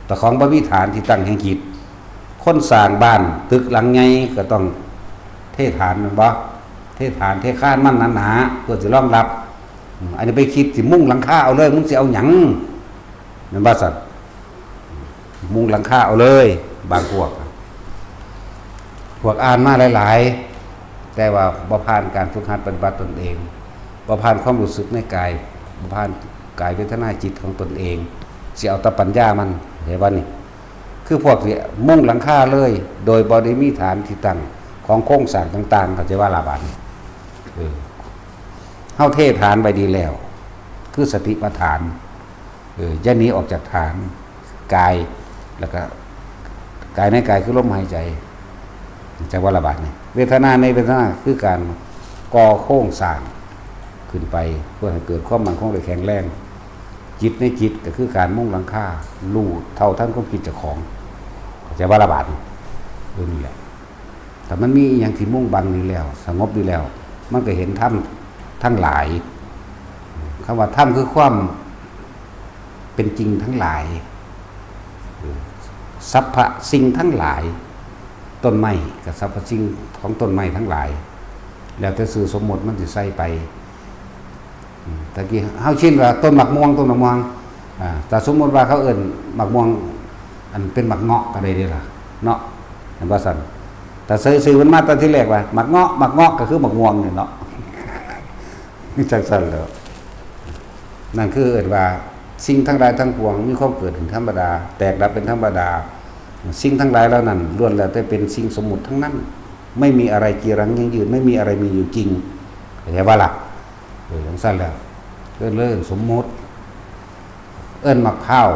A: แต่ของบ่มีฐานที่ตั้งแห่งจิตคนสร้างบ้านตึกหลังใหญ่ก็ต้องเทฐานแม่นบ่เทฐานเทคานมันหนาๆเพื่อสิรองรับอันนี้ไปคิดสิมุ่งหลังคาเอาเลยมึงสิเอาหยังแม่นบ่ซั่นมุ่งหลังคาเอาเลยบางพวกอ่านมาหลายๆแต่ว่าบ่ผ่านการฝึกหัดปฏิบัติตนเองบ่ผ่านความรู้สึกในกายบ่ผ่านกายเวทนาจิตของตนเองสิเอาแต่ปัญญามันเห็นบ่นี่คือพวกที่มุ่งหลังคาเลยโดยบ่ได้มีฐานที่ตั้งของโครงสร้างต่างๆเขาจะว่าลาบานเฮาเทฐานไปดีแล้วคือสติปัฏฐานอย่าหนีออกจากฐานกายแล้วก็กายในกายคือลมหายใจจักว่าละบาดนี่เวทนาในเวทนาคือการก่อโครงสร้างขึ้นไปเพื่อให้เกิดความมั่นคงและแข็งแรงจิตในจิตก็คือการมุ่งหลังคารู้เท่าทันความคิดเจ้าของจักว่าละบาดนี่แหละแต่มันมีอย่างที่มุ่งบังนี่แล้วสงบดีแล้วมันก็เห็นธรรมทั้งหลายคำว่าธรรมคือความเป็นจริงทั้งหลายสรรพสิ่งทั้งหลายต้นไม้กับสรรพสิ่งของต้นไม้ทั้งหลายแล้วแต่สื่อสมมติมันจะใส่ไป ตะกี้เฮาชินว่าต้นหมักม่วงแต่สมมุติว่าเขาเอิ้นหมักม่วงอันเป็นหมักเงาะก็ได้เด้ล่ะเนาะเห็นบ่ซั่นแต่ซื้อมันมาตอนที่แรกว่าหมักเงาะก็คือหมักม่วงนี่เนาะนี่จังซั่นแล้วนั่นคือเอิ้นว่าสิ่งทั้งหลายทั้งปวงมีความเกิดเป็นธรรมดาแตกดับเป็นธรรมดาสิ่งทั้งหลายแล้วนั้นล้วนแล้วแต่เป็นสิ่งสมมุติทั้งนั้นไม่มีอะไรกีรังยั่งยืนไม่มีอะไรมีอยู่จริงเข้าใจบ่ล่ะจังซั่นแล้วเอิ้นสมมุติเอิ้นมะพร้าว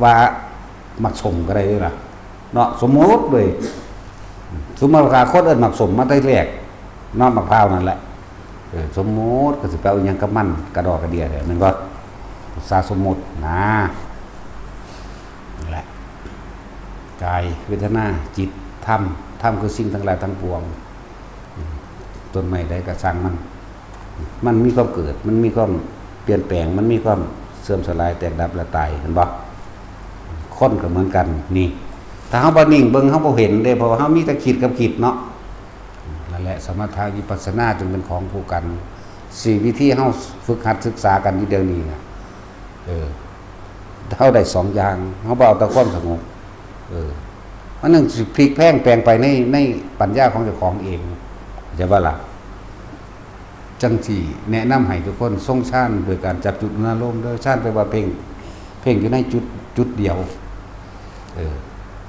A: ว่ามักสมก็ได้ด้วยล่ะเนาะสมมุติด้วยสมมุติว่าคนเอิ้นมักสมมาแต่แรกเนาะมะพร้าวนั่นแหละสมมุติก็สิไปเอาหยังกับมันกระดอกกระเดียเนี่ยมันก็สาสมมุตินะนั่นแหละกายเวทนาจิตธรรมคือสิ่งทั้งหลายทั้งปวงต้นไม้ใดก็สร้างมันมีความเกิดมันมีความเปลี่ยนแปลงมันมีความเสื่อมสลายแตกดับและตายเห็นบ่คนก็เหมือนกันนี่ถ้าเฮาบ่นิ่งเบิ่งเฮาบ่เห็นเด้เพราะว่าเฮามีแต่คิดกับคิดเนาะนั่นแหละสมถะวิปัสสนาจึงเป็นของคู่กัน4วิธีเฮาฝึกหัดศึกษากันอยู่เดี๋ยวนี้น่ะเฮาได้2อย่างเฮาบ่เอาแต่ความสงบมันนึงสิพลิกแพลงแปลงไปในปัญญาของเจ้าของเองจะว่าล่ะจังที่แนะนำให้ทุกคนทรงฌานโดยการจับจุดอุณหภูมิโดยฌานแปลว่าเพ่งอยู่ในจุดเดียว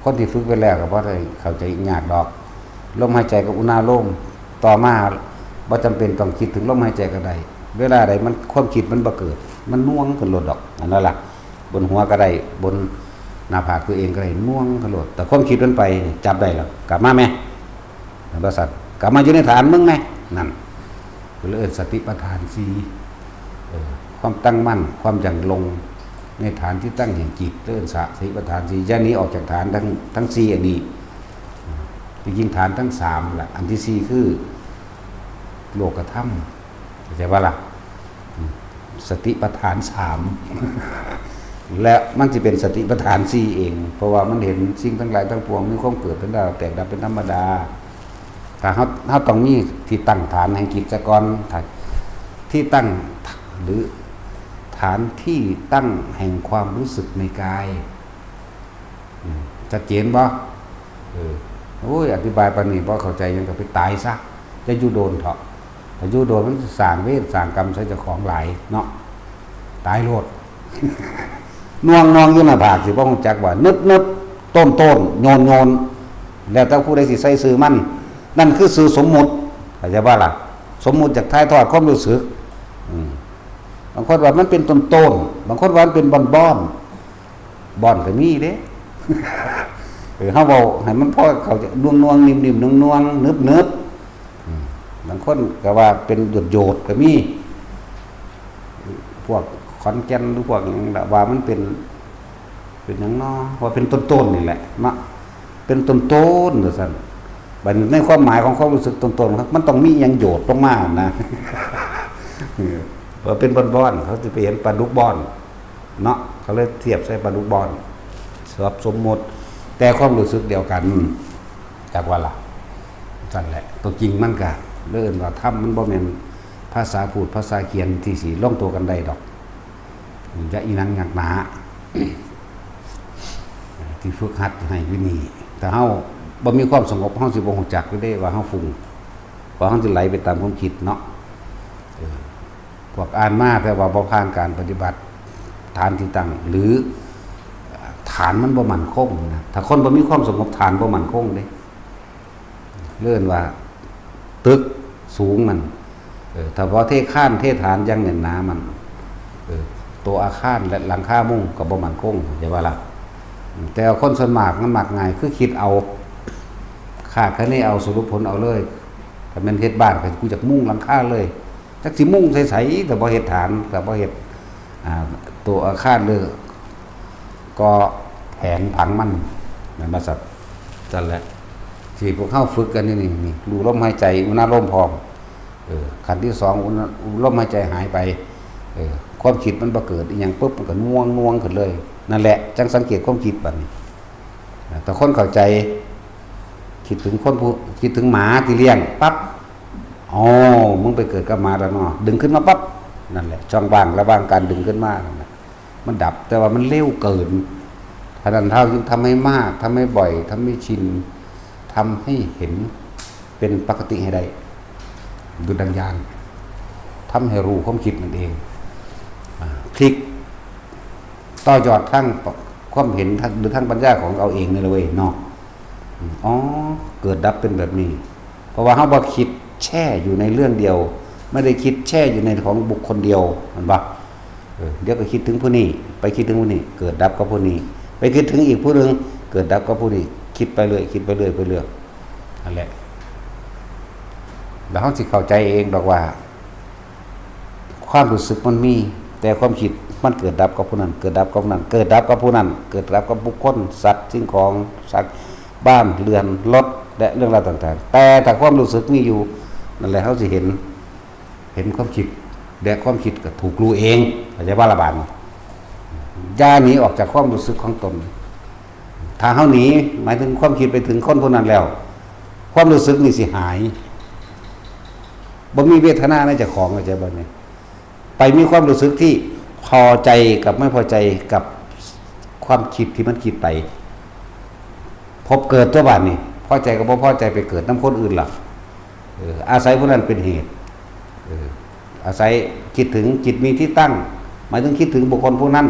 A: คนที่ฝึกไปแล้วก็บ่ได้เข้าใจยากดอกลมหายใจกับอุณหภูมิต่อมาบ่จำเป็นต้องคิดถึงลมหายใจก็ได้เวลาใดมันความคิดมันบ่เกิดมันน่วงขึ้นโลดดอกอันนั้นล่ะบนหัวก็ได้บนหน้าผากตัวเองก็ได้น่วงขึ้นโลดแต่ความคิดมันไปจับได้แล้วกลับมาแม่นั่นบ่สัตว์กลับมาอยู่ในฐานมึงแม่นั่นคือเอิ้นสติปัฏฐาน4ความตั้งมั่นความยั่งลงในฐานที่ตั้งแห่งจิตเอิ้นสติปัฏฐาน4อย่างนี้ออกจากฐานทั้ง4อันนี้จริงๆฐานทั้ง3ล่ะอันที่4คือโลกธรรมเข้าใจบ่ล่ะสติปัฏฐาน3และมันสิเป็นสติปัฏฐาน4เองเพราะว่ามันเห็นสิ่งทั้งหลายทั้งปวงมีความเกิดเป็นได้แตกดับเป็นธรรมดาถ้าเฮาต้องมีที่ตั้งฐานแห่งจิตซะก่อนที่ตั้งหรือฐานที่ตั้งแห่งความรู้สึกในกายชัดเจนบ่โอ้ยอธิบายปานนี้บ่เข้าใจยังก็ไปตายซะจะอยู่โดนเถาะถ้าอยู่โดนมันสร้างเวรสร้างกรรมใส่เจ้าของหลายเนาะตายโลดน่วงอยู่หน้าผากสิบ่ฮู้จักว่านึดต้นโยนแล้วแต่ผู้ใดสิใส่ชื่อมันนั่นคือสื่อสมมุติเข้าใจบ่ล่ะสมมุติจากท้ายทอดความรู้สึกบางคนว่ามันเป็นต้นบางคนว่ามันเป็นบ่อนก็มีเด้เฮาเว้าให้มันพอเขาจะน่วงนิ่มๆน่วงนึบบางคนก็ว่าเป็นหยดก็มีพวกขอนแก่นหรือพวกหยังว่ามันเป็นหยังเนาะว่าเป็นต้นนี่แหละเนาะเป็นต้นว่าซั่นบัดในความหมายของความรู้สึกต้นๆมันต้องมีหยังโยดลงมานะว่าเป็นบ่อนเขาสิไปเห็นปลาดุกบ่อนเนาะเขาเลยเทียบใส่ปลาดุกบ่อนสมมุติแต่ความรู้สึกเดียวกันจากว่าล่ะนั่นแหละตัวจริงมันก็เอิ้นว่าธรรมมันบ่แม่นภาษาพูดภาษาเขียนที่สิลงตัวกันได้ดอกอย่าอีนังหนักหนาที่ฝึกหัดให้วินีแต่เฮาบ่มีความสงบเฮาสิบ่ฮู้จักได้ว่าเฮาฟุ้งว่าเฮาสิไหลไปตามความคิดเนาะพวกอ่านมาแต่ว่าบ่ผ่านการปฏิบัติฐานที่ตั้งหรือฐานมันบ่มั่นคงนะถ้าคนบ่มีความสงบฐานบ่มั่นคงเด้เลื่อนว่าตึกสูงมันถ้าพอเทฐานยังแน่นหนามันตัวอาคารและหลังคามุงก็บ่มั่นคงอย่าว่าล่ะแต่คนส่วนมากมันมักง่ายคือคิดเอาคาดคะเนเอาสรุปผลเอาเลยถ้าแม่นเฮ็ดบ้านก็กูจักมุงหลังคาเลยจักสิมุงใสๆแต่บ่เฮ็ดฐานแต่บ่เฮ็ดตัวอาคารเลยก็แผงผังมันนั่นบ่สัตว์นั่นแหละที่พวกเฮาฝึกกันนี่ดูลมหายใจอุณหภูมิพร้อมขั้นที่2ลมหายใจหายไปความคิดมันบ่เกิดอีหยังปุ๊บมันก็น่วงขึ้นเลยนั่นแหละจังสังเกตความคิดบัดนี้แต่คนเข้าใจคิดถึงหมาที่เลี้ยงปั๊บ อ๋อมึงไปเกิดกับมาแล้วเนาะดึงขึ้นมาปั๊บนั่นแหละช่องว่างระหว่างการดึงขึ้นมานั่นแหละมันดับแต่ว่ามันเร็วเกินขนาดเท่าจึงทำให้มากทำให้บ่อยทำให้ชินทำให้เห็นเป็นปกติให้ได้ดุจดังยานทำให้รู้ความคิดนั่นเองพลิกต่อยอดทั้งความเห็นหรือทั้งปัญญาของเราเองนี่เลยเนาะอ๋อเกิดดับเป็นแบบนี้เพราะว่าเขาบอกคิดแช่อยู่ในเรื่องเดียวไม่ได้คิดแช่อยู่ในของบุคคลเดียวมันบอกเดี๋ยวก็คิดถึงผู้นี้ไปคิดถึงผู้นี้เกิดดับกับผู้นี้ไปคิดถึงอีกผู้หนึ่งเกิดดับกับผู้นี้คิดไปเรื่อยคิดไปเรื่อยไปเรื่อยนั่นแหละแล้วเขาสิเข้าใจเองบอกว่าความรู้สึกมันมีแต่ความคิดมันเกิดดับกับผู้นั้นเกิดดับกับผู้นั้นเกิดดับกับผู้นั้นเกิดดับกับบุคคลสัตว์สิ่งของสัตว์บ้านเรือนรถและเรื่องราวต่างๆแต่ถ้าความรู้สึกมีอยู่นั่นแหละเขาสิเห็นความคิดและความคิดก็ถูกรู้เองเข้าใจว่าระบาดย่าหนีออกจากความรู้สึกของตนถ้าเขาหนีหมายถึงความคิดไปถึงคนคนนั้นแล้วความรู้สึกนี่สิหายบ่มีเวทนาในเจ้าของเข้าใจบ่เนี่ยไปมีความรู้สึกที่พอใจกับไม่พอใจกับความคิดที่มันคิดไปพบเกิดตัวบ้านนี่พอใจกับบ่พอใจไปเกิดน้ำคนอื่นล่ะอาศัยผู้นั้นเป็นเหตุอาศัยคิดถึงจิตมีที่ตั้งหมายถึงคิดถึงบุคคลผู้นั้น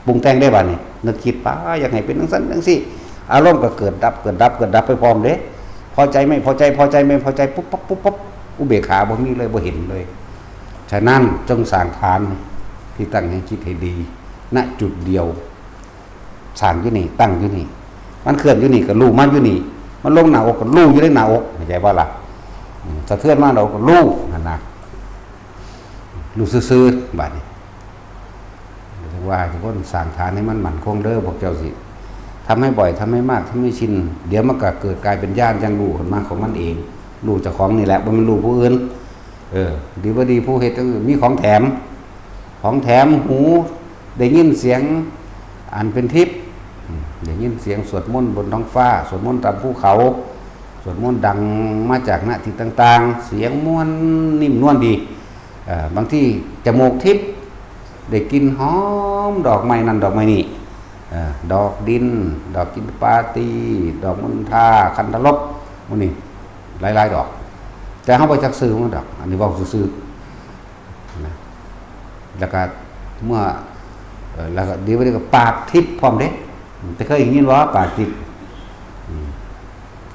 A: ปรุงแต่งได้บ้านนี่นึกคิดป้าอย่างไรเป็นทั้งสั้นทั้งสี่อารมณ์ก็เกิดดับเกิดดับเกิดดับไปพร้อมเด้พอใจไม่พอใจพอใจไม่พอใจปุ๊บปั๊บปุ๊บปั๊บอุเบกขาบ่มีเลยบ่เห็นเลยฉะนั้นจงสร้างฐานที่ตั้งให้คิดให้ดีณจุดเดียวสร้างอยู่นี่ตั้งอยู่นี่มันเคลื่อนอยู่นี่ก็รู้มันอยู่นี่มันลงหน้าอกก็รู้อยู่ในหน้าอกเข้าใจบ่ล่ะสะเทือนมาเราก็รู้นั่นนะรู้ซื่อๆบัดนี้ว่าทุกคนสร้างฐานให้มันมั่นคงเด้อพวกเจ้าสิทำให้บ่อยทำให้มากทำให้ชินเดี๋ยวมันก็เกิดกลายเป็นญาณยังรู้ขึ้นมาของมันเองรู้เจ้าของนี่แหละบ่มันรู้ผู้อื่นดีบ่ดีผู้เฮ็ดมีของแถมหูได้ยินเสียงอันเป็นทิพย์ได้ยินเสียงสวดมนต์บนท้องฟ้าสวดมนต์ตามภูเขาสวดมนต์ดังมาจากณที่ต่างๆเสียงม่วนนิ่มนวลดีบางที่จมูกทิพย์ได้กินหอมดอกไม้นั่นดอกไม้นี่ดอกดินดอกกินปาตีดอกมณฑาคันธลบพวกนี้หลายๆดอกแต่เขาไปจักซื้อมันดอกอันนี้บอกซื้อนะแล้วก็เมื่อแล้วก็ดีไปดีกับปากทิพย์พร้อมเด้แต่เคยยินว่าปากทิพย์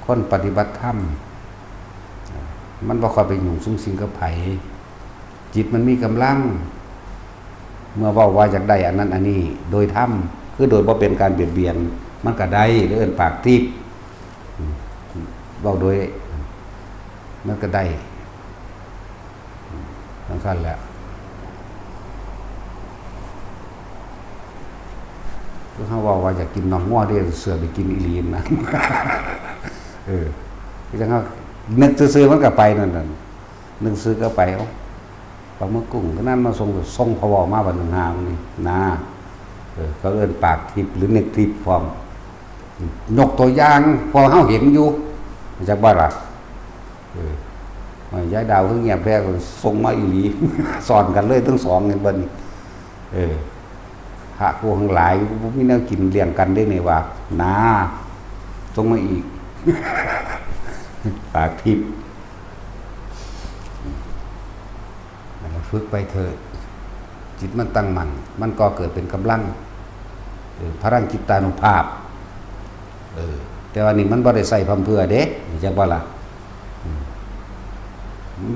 A: คนปฏิบัติธรรมมันบ่ค่อยไปยุ่งสุงสิงกับไผจิตมันมีกำลังเมื่อว่าอยากได้อันนั้นอันนี้โดยธรรมคือโดยบ่เป็นการเบียดเบียนมันก็ได้หรือเอิ้นปากทิพย์เว้าโดยมันก็ได้ทั้งขั้นแหละก็เขาว่าอยากกินน้องง้อเดียวเสือไปกินอีลีนนะที่จะเขานึกซื้อมันก็ไปนั่นนึกซื้อก็ไปเอาปลาหมึกกุ้งก็นั่นมาส่งพวมาวันหนึ่งหาวันนี้นะเขาเอิ้นปากทิพย์หรือเน็กทิพย์พร้อมยกตัวอย่างพอเขาเห็นอยู่จากบ้านละย้ายดาวเพิ่งเงียบแรกส่งมาอีหลีสอนกันเลยทั้งสองเงินบันหากูทั้งหลายมีแนวกินเลี้ยงกันได้ไงวะนาส่งมาอีกปากทิพย์ฝึกไปเถิดจิตมันตั้งมั่นมันก็เกิดเป็นกำลังพลังจิตตานุภาพแต่ว่านี่มันบ่ได้ใส่พำเพื่อเด้จักว่าล่ะ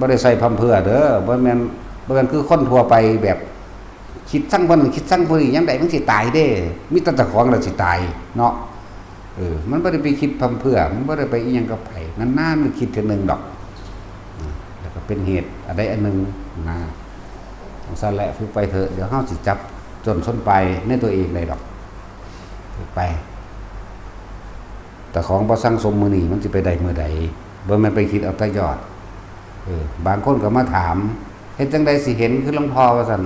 A: บ่ได้ใส่พำเพื่อเด้อบ่แม่นคือคนทั่วไปแบบคิดสั่งบ่คิดสั่งบ่ยังไดมันสิตายเด้มีแต่เจ้าของแล้วสิตายเนาะมันบ่ได้ไปคิดพำเพื่อมันบ่ได้ไปอีหยังกับไผนานๆมันคิดเทื่อนึงดอกแล้วก็เป็นเหตุอะไรอันนึงนะสั่นแหละฝึกไปเถอะเดี๋ยวเฮาสิจับจนชนไปในตัวเองได้ดอกฝึกไปแต่ของบ่สั่งสมมื้อนี้มันสิไปได้มื้อใดบ่แม่นไปคิดเอาแต่ยอดบางคนก็มาถามเฮ็ดจังได๋สิเห็นคือหลวงพ่อว่าซั่น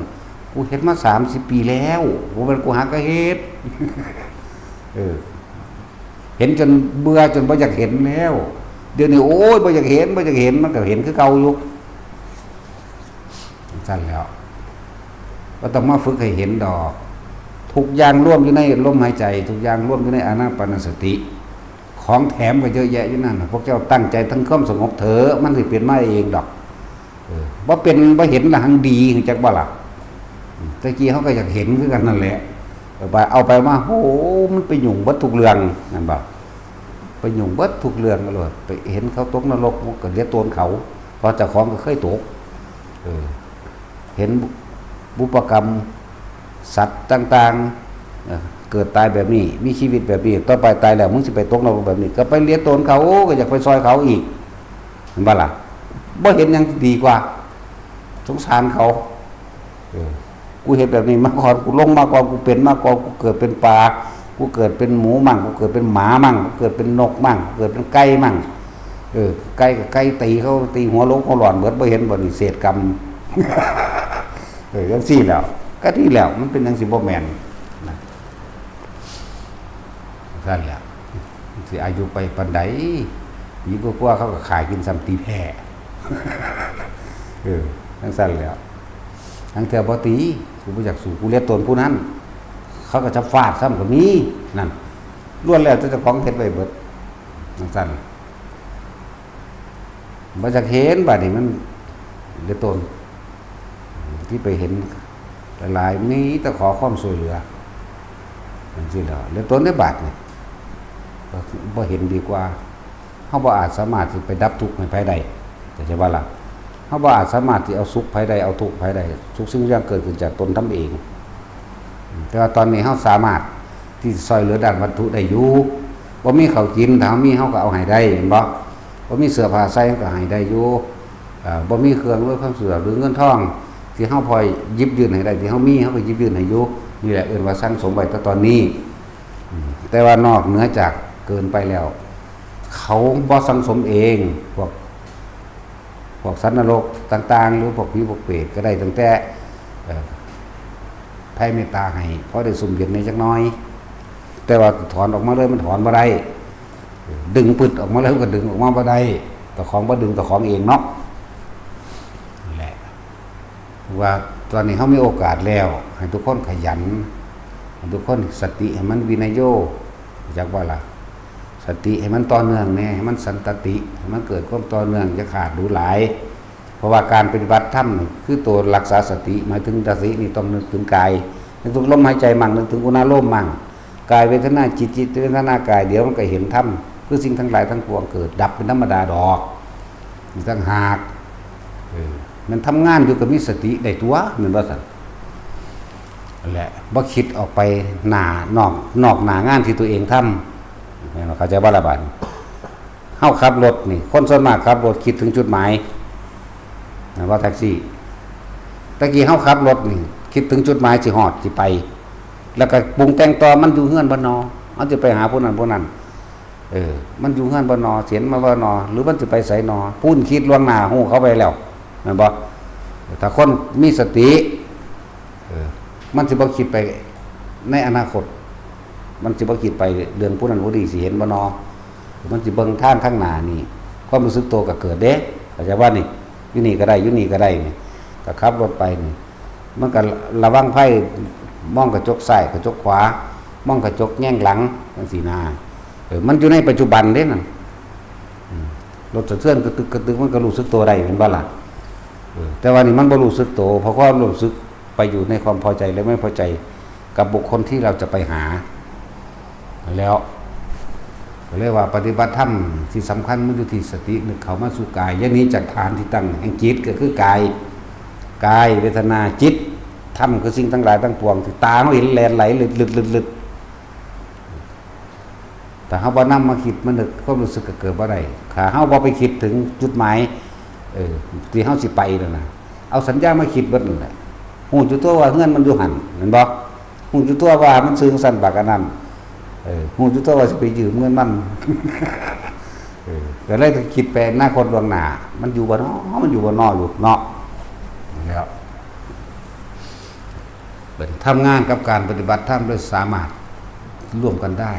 A: กูเฮ็ดมา30ปีแล้วบ่แม่นกูหาก็เฮ็ดเห็นจนเบื่อจนบ่อยากเห็นแล้ว เดี๋ยวนี้โอ้ยบ่อยากเห็นมันก็เห็นคือเก่าอยู่สั้นแล้วก็ต้องมาฝึกให้เห็นดอกทุกอย่างร่วมอยู่ในลมหายใจทุกอย่างร่วมอยู่ในอานาปานสติของแถมก็เยอะแยะอยู่นั่นพวกเจ้าตั้งใจทั้งความสงบเถอะมันสิเป็นมาเองดอกบ่เป็นบ่เห็นละหังดีคือจักบ่ล่ะตะกี้เขาก็อยากเห็นคือกันนั่นแหละเอาไปมาโอ้มันไปยุ่งเบิดทุกเรื่องนั่นบ่ไปยุ่งเบิดทุกเรื่องกันเลยไปเห็นเขาตกนรกก็เรียกโตนเขาเพราะเจ้าของก็เคยตกเห็นบุพกรรมสัตว์ต่างๆเกิดตายแบบนี้มีชีวิตแบบนี้ต่อไปตายแล้วมึงสิไปตกนรกแบบนี้ก็ไปเรียกโตนเขาก็อยากไปซอยเขาอีกเห็นบ่ล่ะบ่เห็นยังดีกว่าสงสารเขากูเห็นแบบนี้มาก่อนกูลงมาก่อนกูเป็นมาก่อนกูเกิดเป็นปลากูเกิดเป็นหมูมั่งกูเกิดเป็นหมามั่งกูเกิดเป็นนกมั่งเกิดเป็นไก่มั่งไก่กับไก่ตีเขาตีหัวลงหัวหลอนเบิดบ่เห็นบ่นี่เศษกรรมจังซี่แล้วก็ที่แล้วมันเป็นจังซี่บ่แม่นนะนั่นแหละสิอายุไปปานใดมีพวกเขาก็ขายกินซ้ำตีแพ้จังซั่นแล้วทั้งเทื่อบ่ตีกูบ่อยากสู้กูเลียตนผู้นั้นเขาก็จะฟาดซ้ำก็มีนั่นล้วนแล้วแต่เจ้าของเฮ็ดไว้เบิดจังซั่นบ่จักเห็นบัดนี้มันเลียตนที่ไปเห็นหลายๆนี้แต่ขอความช่วยเหลือจังซี่แล้วเลียตนได้บาดนี่บ่เห็นดีกว่าเฮาบ่อาจสามารถสิไปดับทุกข์ให้ไผได้แต่จะว่าล่ะเฮาบ่อาจสามารถที่เอาสุขไผได้เอาทุกข์ไผได้ทุกสิ่งทุกอย่างเกิดขึ้นจากตนทำเองแต่ว่าตอนนี้เฮาสามารถที่ซอยเหลือด้านวัตถุได้อยู่บ่มีข้าวกินถ้ามีเฮาก็เอาให้ได้เห็นบ่บ่มีเสื้อผ้าใส่ก็ให้ได้อยู่บ่มีเครื่องอำนวยความสะดวกหรือเงินทองที่เฮาพอหยิบยื่นให้ได้ที่เฮามีเฮาก็หยิบยื่นให้อยู่นี่แหละเอิ้นว่าสร้างสมไว้ตอนนี้แต่ว่านอกเหนือจากเกินไปแล้วเขาบ่สังสมเองพวกสัตว์นรกต่างๆหรือพวกผีพวกเปรตก็ได้ตั้งแต่แผ่เมตตาให้เพราะได้สุ่มเย็นในจักน้อยแต่ว่าถอนออกมาเลยมันถอนบ่ได้ดึงปึดออกมาแล้วก็ดึงออกมาบ่ได้แต่ของบ่ดึงแต่ของเองเนาะนั่นแหละว่าตอนนี้เฮามีโอกาสแล้วให้ทุกคนขยันให้ทุกคนสติให้มันวินัยโยจักว่าล่ะสติให้มันต่อเนื่องแน่ให้มันสันตติให้มันเกิดความต่อเนื่องจะขาดดูหลายเพราะว่าการปฏิบัติธรรมคือตัวรักษาสติหมายถึงสตินี่ต้องนึกถึงกายนึกถึงลมหายใจมั่งนึกถึงอุณาโลมมั่งกายเวทนาจิตเวทนากายเดี๋ยวมันก็เห็นธรรมคือสิ่งทั้งหลายทั้งปวงเกิดดับเป็นธรรมดาดอกนี่ต่างหากมันทำงานอยู่กับมีสติได้ตัวเหมือนว่าซั่นนั่นแหละบ่คิดออกไปหน้านอกหน้างานที่ตัวเองทำเข้าใจบ่ล่ะบัดเฮาขับรถนี่คนส่วนมากขับรถคิดถึงจุดหมายว่าแท็กซี่ตะกี้เฮาขับรถนี่คิดถึงจุดหมายสิฮอดสิไปแล้วก็ปรุงแต่งต่อมันอยู่เฮือนบ่นอมันจะไปหาผู้นั้นผู้นั้นมันอยู่เฮือนบ่นอเสียนมาบ่นอหรือมันจะไปไสนอพูนคิดล่วงหน้าฮู้เขาไปแล้วแม่นบ่ถ้าคนมีสติมันสิบ่คิดไปในอนาคตมันสิบ่คิดไปเรื่องผู้นั้นผู้นี้สิเห็นบ่นอมันสิเบิ่งทางข้างหน้านี่ความรู้สึกตัวก็เกิดเด้เข้าใจว่านี่อยู่นี่ก็ได้อยู่นี่ก็ได้นี่ก็ขับรถไปนี่มันก็ระวังภัยมองกระจกซ้ายกระจกขวามองกระจกแง่งหลังจังซี่นะมันอยู่ในปัจจุบันเด้นั่นรถสะเทือนกระตึกมันก็รู้สึกตัวได้เห็นบ่ล่ะแต่ว่านี่มันบ่รู้สึกตัวเพราะความรู้สึกไปอยู่ในความพอใจและไม่พอใจกับบุคคลที่เราจะไปหาแล้วก็เรียกว่าปฏิบัติธรรมที่สำคัญมันอยู่ที่สตินึกเข้ามาสู่กายอย่างนี้จากฐานที่ตั้งแห่งจิตก็คือกายเวทนาจิตธรรมคือสิ่งทั้งหลายทั้งปวงที่ตาเฮาเห็นแล่นไหลลึดแต่เฮาบ่นำมาคิดมันนึกความรู้สึกก็เกิดบ่ได้ถ้าเฮาบ่ไปคิดถึงจุดหมายที่เฮาสิไปนั่นน่ะเอาสัญญามาคิดเบิดนั่นแหละฮู้อยู่ตัวว่าเฮือนมันอยู่หั่นแม่นบ่ฮู้อยู่ตัวว่ามันซึ้งสั่นบักอันนั้นฮู้อยู่ตัวว่าสิไปยืมเงินมันก็เลยต้องคิดไปอนาคตล่วงหน้ามันอยู่บ่เนาะมันอยู่บ่เนาะอยู่เนาะแล้วเป็นทำงานกับการปฏิบัติธรรมโดยสามารถร่วมกันได้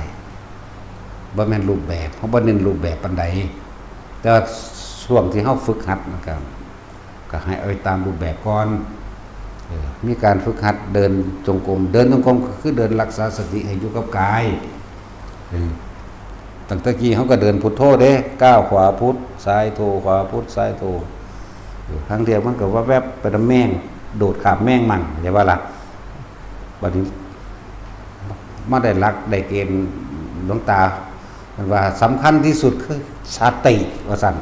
A: บ่แม่นรูปแบบเพราะบ่เน้นรูปแบบปานใด แต่ช่วงที่เฮาฝึกหัดนะครับก็ให้เอาไปตามรูปแบบก่อนมีการฝึกหัดเดินจงกรมเดินจงกรมก็คือเดินรักษาสติให้อยู่กับกายตั้งแต่กี้เขาก็เดินพุทโธเด้ก้าวขวาพุทซ้ายโธขวาพุทซ้ายโธครั้งเดียวมันก็ว่าแวบไปน้ำแม่งโดดขามแม่งมั่งใช่ป่ะล่ะบัดนี้มาได้หลักได้เกณฑ์หลวงตามันว่าสำคัญที่สุดคือสติว่าสั่น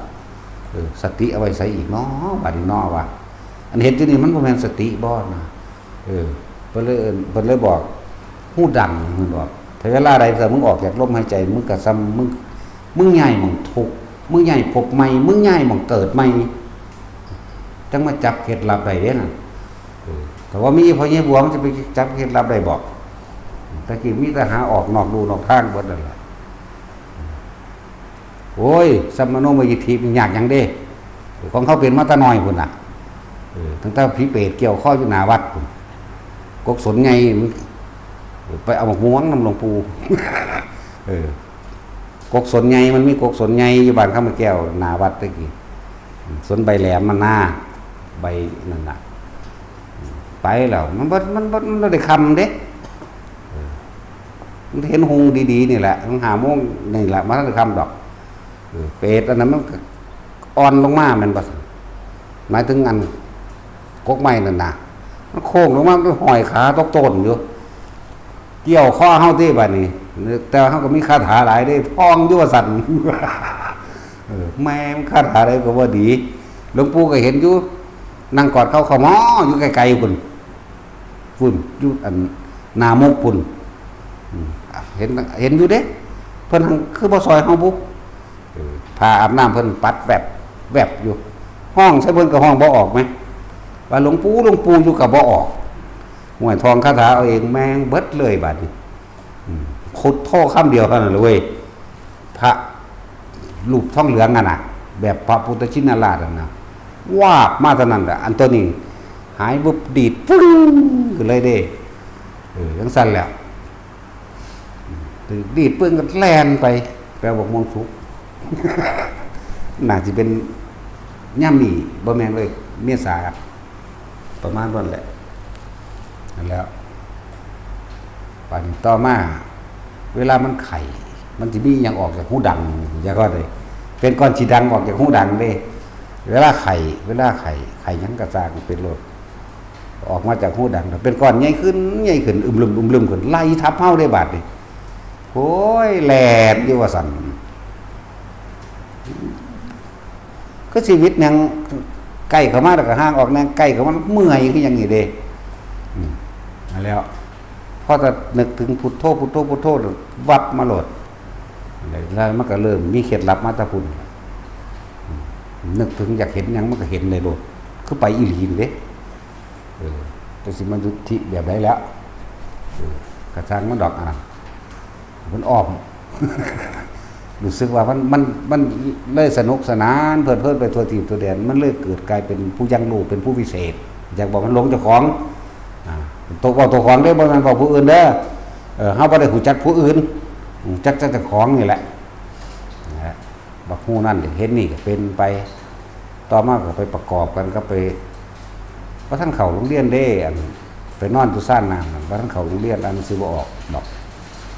A: สติเอาไว้ใส่อีกเนาะบัดนี้เนาะว่าอันเห็นที่นี่มันบ่แม่นสติบ่นะเพิ่นเลยบอกฮู้ดังเพิ่นบอกถ้าเวลาใดถ้ามึงออกจากลมหายใจมึงก็ซ้ำมึงใหญ่หม่องทุกข์มึงใหญ่พบใหม่มึงใหญ่หม่องเกิดใหม่จังมาจับเคล็ดลับได้เด้น่ะแต่ว่ามีพ่อใหญ่บัวมันจะไปจับเคล็ดลับได้บ่ตะกี้มีแต่หาออกนอกลู่นอกทางเบิดนั่นแหละโอ้ยสัมมโนมยิทธิมันยากหยังเด้ของเขาเป็นมาแตะน้อยพุ่นน่ะตั้งแต่ผีเปรตเกี่ยวข้ออยู่หน้าวัดพุ่นกกสนไงไปเอาหมกม่วงนำหลวงปู่กกสนไงมันมีกกสนไงอยู่บ้านข้ามแก้วหน้าวัดตะกี้สนใบแหลมมันหน้าใบนั่นน่ะไปแล้วมันได้คำเด้มันเห็นหงดีๆนี่แหละมันหาโมงนี่แหละมันได้คำดอกเปรตอันนั้นมันอ่อนลงมามันบ่หมายถึงอันกกไม้นั่นน่ะมันโค้งลงมามันห้อยขาตกต้นอยู่เกี่ยวข้อเฮาที่บัดนี้แต่เฮาก็มีคาถาหลายได้พ้องอยู่ว่าสั่นแม่มันคาถาได้ก็บ่ดีหลวงปู่ก็เห็นอยู่นั่งกอดเขาหมออยู่ไกลๆพุ่นอยู่อันหน้ามุกพุ่นเห็นอยู่เด้เพิ่นคือบ่ซอยเฮาบุพาอาบน้ำเพิ่นปัดแวบอยู่ห้องใส่เพิ่นก็ห้องบ่ออกไหมว่าหลวงปู่อยู่กับบ่ออกห่วยทองคาถาเอาเองแม่งเบิดเลยบัดนี้ขุดท่อคำเดียวเท่านั้นเลยเว้ยพระรูปท่องเหลืองอ่ะน่ะแบบพระพุทธชินราชน่ะวาบมาเท่านั้นแหละอันตัวนี้หายบุบดีดปึ้งขึ้นเลยเด้จังสั่นแล้วดีดปึ้งก็แล่นไปแปลว่าม่วงสุกน่าจะเป็นย่ำมีบ่แม่นเลยเมษาประมาณนั้นแหละนั่นแล้วป่านต่อมาเวลามันไข่มันจะมีอย่างออกจากหูดังอย่างก็เลยเป็นก้อนสีดังออกจากหูดังเลยเวลาไข่ยังกระซางเป็นรถออกมาจากหูดังเป็นก้อนใหญ่ขึ้นอึมลึมขึ้นไล่ทับเฮาได้บาดนี่โอ้ยแหลดอยู่ว่าสั่นก็ชีวิตยังใกล้เข้ามาแล้วก็ห่างออกแนงใกล้เข้ามาเมื่อยคืออย่างนี้เด้แล้วพอจะนึกถึงพุทโธวับมาโหลดแล้วมันก็เริ่มมีเคล็ดลับมาตะพุ่นนึกถึงอยากเห็นหยังมันก็เห็นเลยโหลดคือไปอีหลีนเด้แต่สิมันยุติแบบไหนแล้วกระชังมันดอกมันอ้อม รู้สึกว่ามันเลยสนุกสนานเพลินไปทั่วทีมทั่วแดนมันเลยเกิดกลายเป็นผู้ยังรู้เป็นผู้พิเศษอยากบอกมันหลงเจ้าของตัวของได้บ่แม่นบอกผู้อื่นเด้อเฮาบ่ได้ฮู้จักผู้อื่นจักเจ้าของนี่แหละบักฮู้นั่นเห็นนี่ก็เป็นไปต่อมาก็ไปประกอบกันก็ไปว่าท่านเข้าโรงเรียนเด้ไปนอนอยู่ซ่านน้ำว่าท่านเข้าโรงเรียนอันสิบ่ออกดอก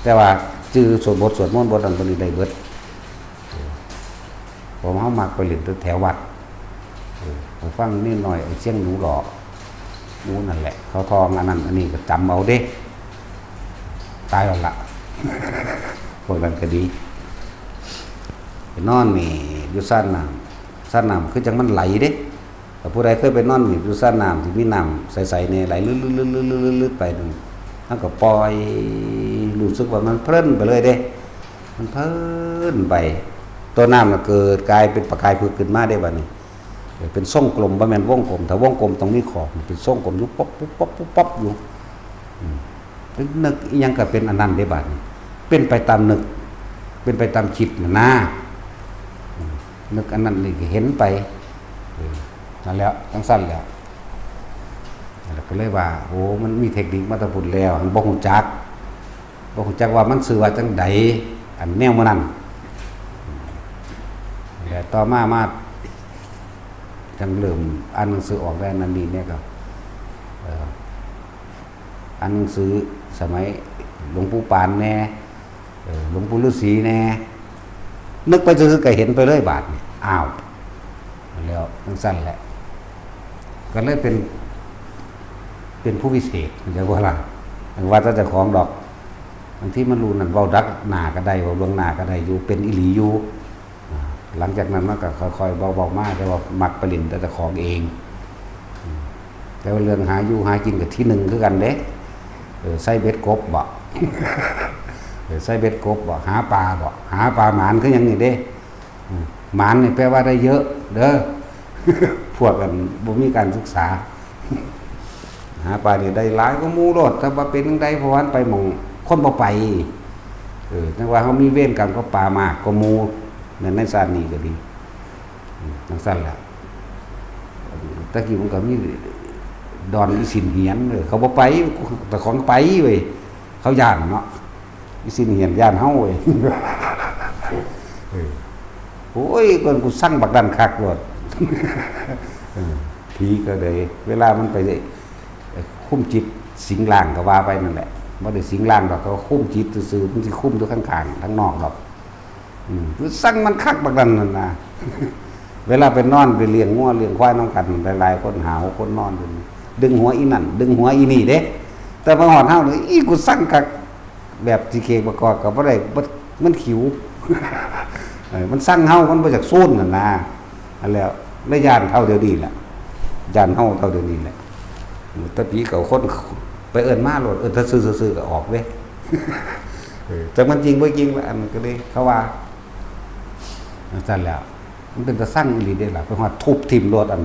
A: แต่ว่าชื่อสวดมนต์บทนั้นบ่ได้เบิดผมเฮามักไปเล่นแถววัดไปฟังนิดหน่อยไอ้เสียงหนูหลอกหนูนั่นแหละเขาทองอันนั้นอันนี้ก็จำเอาเด้ตายแล้วล่ะพวกนั้นก็ดีไปนอนนี่อยู่ซ่านน้ำคือจังมันไหลเด้แต่ผู้ใดเคยไปนอนนี่อยู่ซ่านน้ำสิมีน้ำใสๆนี่ไหลลึดๆๆๆไปนั่นมันก็ปล่อยรู้สึกว่ามันเพลินไปเลยเด้มันเพลินไปตัวน้ำน่ะเกิดกลายเป็นประกายผุดขึ้นมาได้บัดนี้เป็นทรงกลมบ่แม่นวงกลมถ้าวงกลมตรงนี้ขอบเป็นทรงกลมอยู่ป๊อบอยู่นึกอีหยังก็เป็นอันนั้นได้บัดนี้เป็นไปตามนึกเป็นไปตามคิดนะนึกอันนั้นนี่ก็เห็นไปนั่นแล้วทั้งสั้นแล้วก็เลยว่าโอ้มันมีเทคนิคมาตะพุ่นแล้วมันบ่ฮู้จักว่ามันชื่อว่าจังใดอันแนวมื้อนั้นแต่ ต่อมาจังเริ่มอ่านหนังสือออกได้นั่นนี่เนี่ยก็อ่านหนังสือสมัยหลวงปู่ปานแน่หลวงปู่ฤาษีแน่นึกไปซื่อๆก็เห็นไปเลยบาทอ้าวแล้วทั้งสั้นแหละก็เลยเป็นผู้วิเศษมันจะว่าล่ะว่าถ้าจะของดอกบางที่มันรู้นั่นเว้าดักหน้าก็ได้เว้าลวงหน้าก็ได้อยู่เป็นอีหลีอยู่หลังจากนั้นมันก็ค่อยๆเบาๆมากแต่ว่ามักประลินแต่ของเองแต่ว่าเรื่องหาอยู่หากินกับที่หนึ่งคือกันเด้ใส่เบ็ดกบบ่ใส่เบ็ดกบบ่หาปลาบ่หาปลาหมานคือยังนี่เด้หมานนี่แปลว่าได้เยอะเด้อพวกกันบ่มีการศึกษาหาปลานี่ได้หลายก็หมู่โลดถ้าว่าเป็นจังได๋เพราะว่าไปหม่องคนบ่ไปจังว่าเฮามีเวรกรรมกับปลามากก็หมู่ในชาตินี้ก็ดีจังซั่นแหละตะกี้มันก็มีดอนอีสินเหียนเขาบ่ไปแต่ของไปเว้ยเขาย่านเนาะอีสินเหียนย่านเฮาเว้ยโอ้ยคนกูสั่งบักดันคักโลดผีก็เลยเวลามันไปคุ้มจิตสิงล่างก็ว่าไปนั่นแหละบ่ได้สิงล่างดอกเขาคุ้มจิตซื่อๆมันสิคุ้มอยู่ข้างๆทั้งนอกดอกสั่งมันคักบักดันนั่นน่ะเวลาไปนอนไปเลี้ยงงัวเลี้ยงควายน้องกันหลายๆคนหาวคนนอนดึงหัวอีนั่นดึงหัวอีนี่เด้แต่มาหอดเฮานี่อีกูสั่งคักแบบสิเคประกอบก็บ่ได้มันขิวมันสั่งเฮามันบ่จากซูนนั่นน่ะอันแล้วเลยย่านเท่าเดียวดีแหละย่านเฮาเท่าเดียวนี้แหละตะปีเก่าคนไปเอิ้นมาโลดถ้าซื่อๆก็ออกเด้แต่มันจริงบ่จริงอันก็เลยเขาว่าซั่นแล้วมันเป็นตะสั่งอีหลีเด้ล่ะไปฮอดทุบทิ่มรถอัน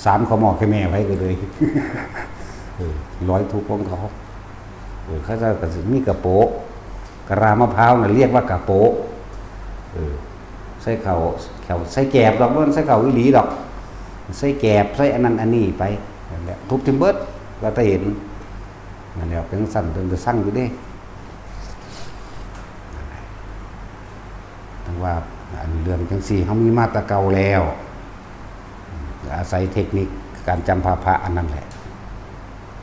A: สารขอหมอแค่แม่ไว้ก็เลยร้อยทุบของเขาเขาจะก็สิมีกระโปะกระรามะพร้าวน่ะเรียกว่ากระโปะใส่ข้าวใส่แกบดอกมันใส่ข้าวอีหลีดอกใส่แกบใส่อันนั้นอันนี้ไปนั่นแหละทุบทิ่มเบิดก็จะเห็นนั่นแหละเป็นสั่นเป็นตะสั่งอยู่เด้ทั้งว่าอันเรื่องจังซี่เฮามีมาตรเก่าแล้วอาศัยเทคนิคการจำภาพะอันนั้นแหละ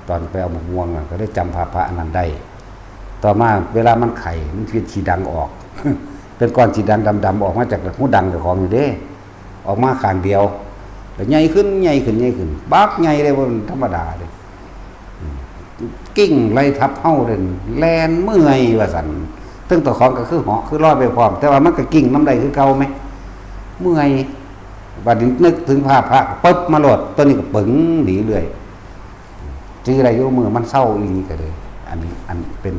A: ตอนไปเอาหมกม่วงก็ได้จำภาพะอันนั้นได้ต่อมาเวลามันไข่มันคือฉีดังออก เป็นก้อนฉีดังดำๆออกมาจากหูดังเจ้าของอยู่เด้ออกมาข้างเดียวแต่ใหญ่ขึ้นบักใหญ่เลยบนธรรมดาเลยกิ้งไล่ทับเฮาเด่นแลนเมื่อยว่าสั่นซึ่งตัวของก็คือเหาะคือลอยไปพร้อมแต่ว่ามันก็กิ้งน้ำใดคือเก่าไหมเมื่อยบัดนี้นึกถึงภาพพระปึ๊บมาโหลดตัวนี้ก็ปึ๋งหนีเลยจื้ออะไรอยู่มือมันเศร้าอีหลีก็เลยอันเป็น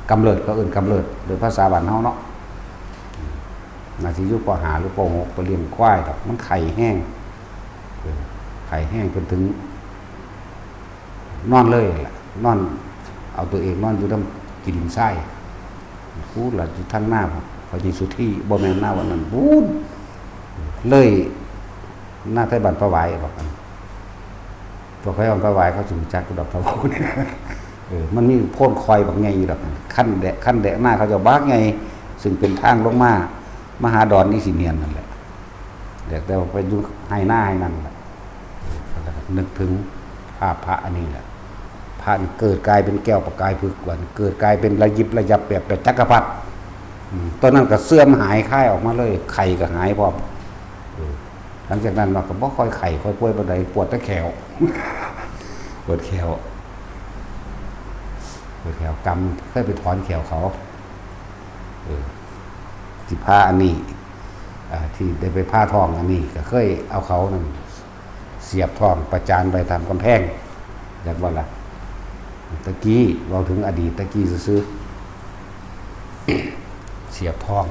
A: กำเริดก็เอื่นกำเริดโดยภาษาบ้านเฮาเนาะนาทียุคปหาหรือปหกไปเลี้ยงควายดอกมันไข่แห้งจนถึงนอนเลยแหละนอนเอาตัวเองนอนอยู่ทำกินไส้พูดหลังอยู่ทางหน้าพอจีสุที่บ่แม่นหน้าวันนั้นพูดเลยหน้าไทยบันประวายบอกกันพอเขาเอาประวายเขาถึงจักดอกพระพุทธมันมีโพ่นคอยแบบไงอยู่ดอกขั้นแดะหน้าเขาจะบ้าไงซึ่งเป็นทางลงมาหาดอนนี่สิเนียนนั่นแหละแต่ว่าไปดูให้หน้าให้นั่นแหละนึกถึงภาพพระอันนี้แหละพระเกิดกลายเป็นแก้วประกายพึกวันเกิดกลายเป็นระยิบระยับแบบจักรพรรดิตอนนั้นก็เสื่อมหายค่ายออกมาเลยไข่ก็หายพร้อมหลังจากนั้นเราก็บ่ค่อยไข่ค่อยป่วยบันไดปวดตะแขวปวดแขวกำเคยไปถอนแขวเขาที่ผ้าอันนี้ที่ได้ไปผ้าทองอันนี้ก็เคยเอาเขานั่นเสียบทองประจานไปตามกำแพงอย่างว่าล่ะตะกี้เราถึงอดีตตะกี้ซื้อ เสียบทอง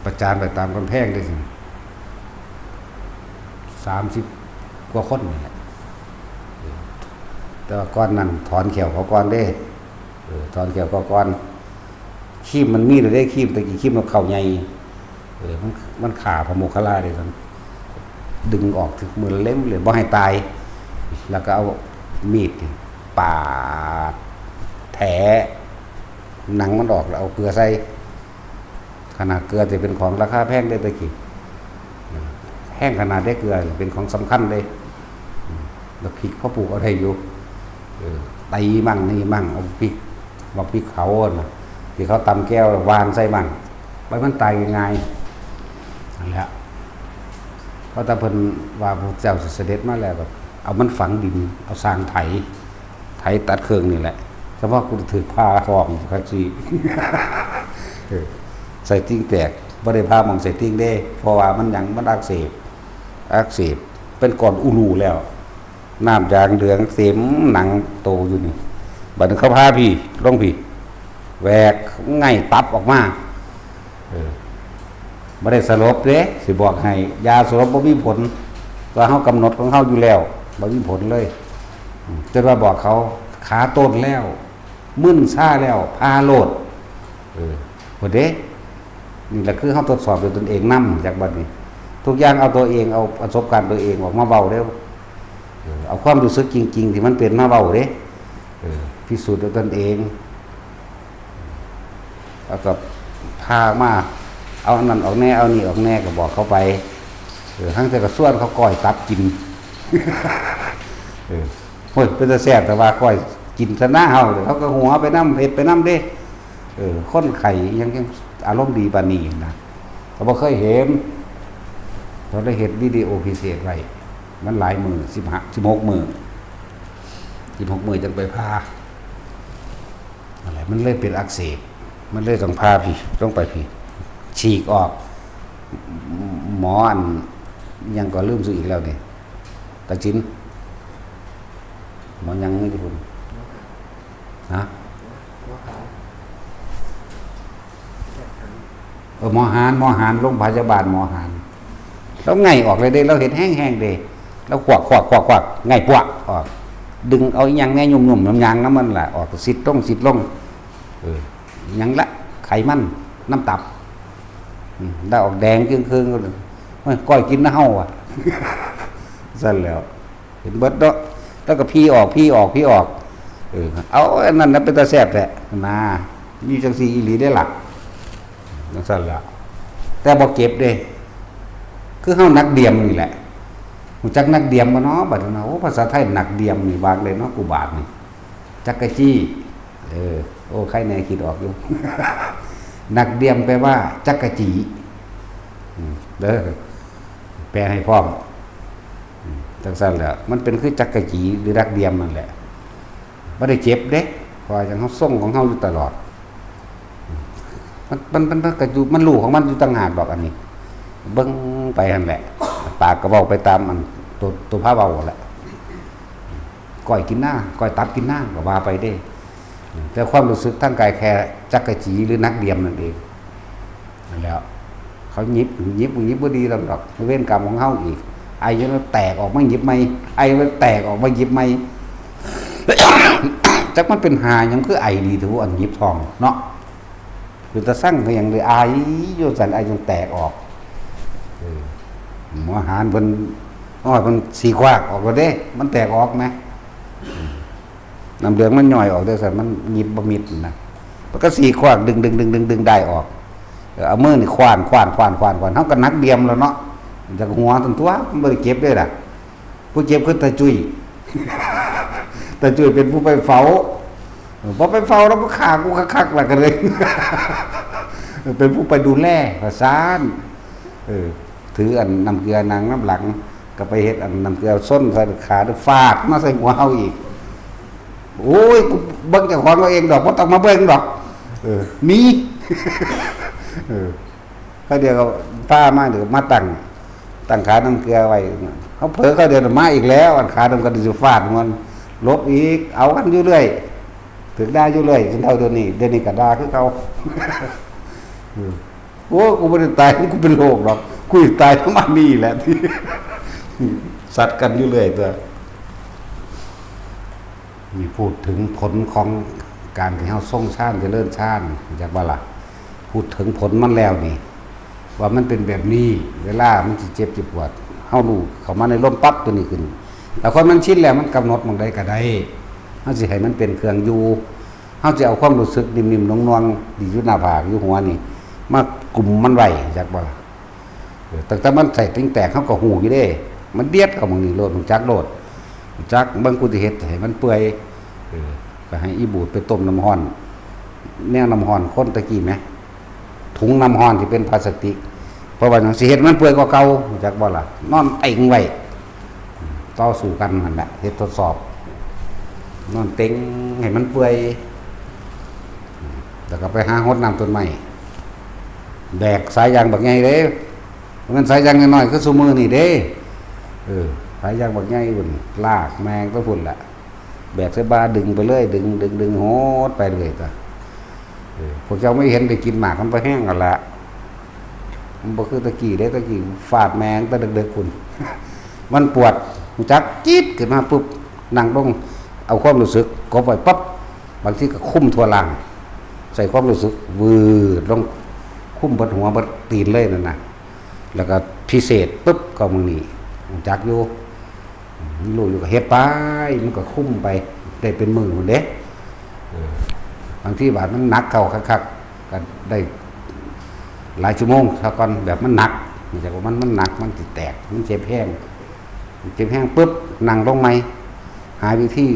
A: ประจานไปตามกำแพงได้สิ30 กว่าคนนี่แหละแต่ว่าก้อนนั้นถอนแขวเขาก้อนได้ถอนแขวเขาก้อนขี้มันมีเลยได้ขี้ตะกี้ขี้มันเข่าใหญ่มันขาพระโมคคัลลาเลยทั้งดึงออกถึงมือเล่มเลยบ่ให้ตายแล้วก็เอามีดปาดแถหนังมันออกแล้วเอาเกลือใส่ ขนาดเกลือจะเป็นของราคาแพงได้ตะกี้แห้งขนาดได้เกลือเป็นของสำคัญเลยแล้วพริกเขาปลูกอะไรอยู่ตีมั่งนี่มั่งเอาพริกบอกพริกเขาน่ะที่เขาตำแก้ววางใส่มั่งไปมันตายยังไงนั่นแหละเพราะถ้าเพิ่นว่าพระเจ้าเสด็จมาแล้วแบบเอามันฝังดินเอาสร้างไถตัดเครื่องนี่แหละเฉพาะกูถือผ้าทองคัจีใส่ติ้งแตกบ่ได้ผ้ามองใส่ติ้งได้เพราะว่ามันยังมันอักเสบเป็นก้อนอุลูแล้วน้ำยางเหลืองเต็มหนังโตอยู่นี่บัดนี้เขาพาพี่ลงพี่แหวกง่ายตับออกมาไม่ได้สลบเด้สิบอกให้ยาสลบบ่มีผลก็เฮากำหนดของเฮาอยู่แล้วบ่มีผลเลยจนว่าบอกเขาขาต้นแล้วมึนซ่าแล้วพาโลดบ่เด้นี่แหละคือเฮาทดสอบด้วยตนเองนำจากบัดนี้ทุกอย่างเอาตัวเองเอาประสบการณ์ตัวเองออกมาเว้าเด้อเอาความรู้สึกจริงๆที่มันเป็นมาเว้าเด้พิสูจน์ด้วยตนเองแล้วก็พามาเอานั่นออกแน่เอานี่ออกแน่ก็บอกเขาไปทั้งแต่ก็ส่วนเขาก้อยตับกินโอ้ยเป็นแต่แซ่บแต่ว่าก้อยกินซะหน้าเฮาเขาก็หัวไปน้ำเผ็ดไปน้ำเด้คนไข่ยังอารมณ์ดีปานนี้นะเขาบ่เคยเห็นเราได้เห็นวิดีโอพิเศษไว้มันหลายมือ16 มือจังไปพาอะไรมันเลยเป็นอักเสบมันเลยต้องพาพี่ต้องไปพี่ฉีกออกหมออันยังก็ลืมซื้ออีกแล้วเนี่ยตาจินหมอยังนี่ที่ผมนะหมอหานโรงพยาบาลหมอหานแล้วไงออกเลยเด้เราเห็นแห้งๆเด้แล้วขวักไงปวกออกดึงเอายังแง่ยุ่มๆยางน้ำมันล่ะออกสิทธิ์ลงยังละไขมันน้ำตับได้ออกแดงเครื่องๆก้อยกินน้าเฮาอ่ะสั่นแล้วเห็นเบิดเนาะแล้วก็พี่ออกเอาอันนั้นเป็นตาแซ่บแหละนะมีจังซี่อีหลีได้หลักจังสั่นแล้วแต่บ่เก็บเด้คือเฮานักเดียมนี่แหละรู้จักนักเดียมบ่เนาะบัดนั้นโอ้ภาษาไทยนักเดียมนี่วางเลยเนาะกูบาทนี่จักกะจี้โอ้ใครแน่คิดออกอยู่ นักเดียมแปลว่าจักกะจีเด้อแปลให้พร้อมจังซั่นแหละมันเป็นคือจักกะจีหรือนักเดียมนั่นแหละบ่ได้เจ็บเด้เพราะจังเฮาส่งของเฮาอยู่ตลอดมันก็อยู่มันรู้ของมันอยู่ต่างหากดอกอันนี้เบิ่งไปหั่นแหละปากก็เว้าไปตามมันตัวพาเว้าแหละก้อยกินหน้าก้อยตับกินหน้าก็ว่าไปเด้แต่ความรู้สึกทางกายแค่จักกะจีหรือนักเดียมนั่นเองนั่นแล้วเขายิบบ่ดีดอกเว้นกรรมของเฮาอีกไอ้จนแตกออกมาหยิบใหม่ไอ้มันแตกออกมาหยิบใหม่ จักมันเป็นหายังคือไอ้ดีถือว่าอันหยิบทองเนาะคือตะสั่งก็ยังเลยไอ้โยสันไอ้จนแตกออกหมอหารเพิ่นสีควากออกแล้วเด้มันแตกออกไหมน้ำเหลืองมันย่อยออกแต่สันมันหยิบบ่มิดนะมันก็สีควากดึงได้ออกเอามือนี่ควานเฮาก็นักเดียมแล้วเนาะจากหัวจนตัวมันบ่ได้เก็บได้ล่ะผู้เจ็บคือตาจุ้ย ตาจุ้ยเป็นผู้ไปเฝ้าพอไปเฝ้าแล้วก็ฆ่ากูคักๆล่ะกันเลย เป็นผู้ไปดูแลประสานถืออันน้ำเกลือนางน้ำหลังก็ไปเฮ็ดอันน้ำเกลือส้นใส่ขาด้วยฟาดมาใส่หัวเฮาอีกโอ้ยกูเบิ่งเจ้าของเราเองดอกบ่ต้องมาเบิ่งดอกมี เขาเดียวก็ผ้ามาเดี๋ยวมาตั้งขาน้ำเกลือไว้เขาเผลอเขาเดี๋ยวมาอีกแล้วอันขาน้ำกระดิษฟาดมันลบอีกเอากันอยู่เรื่อยถึงได้อยู่เรื่อยจนเท่าเดือนนี้ก็ด่าคือเขา โอ้กูไม่ได้ตายกูเป็นโรคหรอกกูตายทั้งมันนี่แหละที่ สัตว์กันอยู่เรื่อยตัวมีพูดถึงผลของการที่เขาส่งชาติจะเลื่อนชาติจากว่าล่ะพูดถึงผลมันแล้วนี่ว่ามันเป็นแบบนี้เวลามันจะเจ็บปวดเฮารู้เข้ามาในร่มปั๊บตัวนี้ขึ้นแต่คนมันชินแล้วมันกำหนดมันได้ก็ได้เฮาสิให้มันเป็นเครื่องอยู่เฮาจะเอาความรู้สึกนิ่มๆนวลๆดีอยู่หน้าผากอยู่หัวนี่ มากลุ่มมันไว้จักบ่ล่ะแต่มันใส่ติ้งแตกเขาก็หูอยู่เด้มันเดียดเข้ามึงนี่โลดมึงจักโลดจักเบิ่งกูสิเฮ็ดให้มันเปื่อยก็ให้อีบูดไปต้มน้ำร้อนแนวน้ำร้อนคนตะกี้ไหมถุงน้ำร้อนที่เป็นพลาสติกเพราะว่าจังสิเฮ็ดมันเปื่อยกว่าเก่าจักบ่ล่ะนอนเต็งไว้ต่อสู้กันนั่นแหละเฮ็ดทดสอบนอนเต็งให้มันเปื่อยแล้วก็ไปหาหดน้ำต้นไม้แบกสายยางบักใหญ่เด้มันสายยางน้อยๆคือซุมือนี่เด้สายยางบักใหญ่พุ่นลากแมงก็พุ่นล่ะแบกใส่บาดึงไปเลยดึงโหดไปเลยจ้ะพวกเจ้าไม่เห็นได้กินหมากมันไปแห้งกันละมันบ่คือตะกี้เด้ตะกี้ฟาดแมงตะดึกๆคุณมันปวดหูจักจี๊ดขึ้นมาปุ๊บนั่งลงเอาความรู้สึกกบไว้ปั๊บบางทีก็คุ้มทั่วล่างใส่ความรู้สึกวืดลงคุ้มบนหัวบนตีนเลยนั่นน่ะแล้วก็พิเศษปุ๊บก็มึงนี่หูจักอยู่รู้อยู่ก็เฮ็ดไปมันก็คุ้มไปได้เป็นมือคนเด้บางทีบาดมันหนักเข้าคักๆก็ได้หลายชั่วโมงถ้าก่อนแบบมันหนักนี่แต่ว่ามันหนักมันติดแตกมันเจ็บแห้งปุ๊บนั่งลงไหมหาวิธี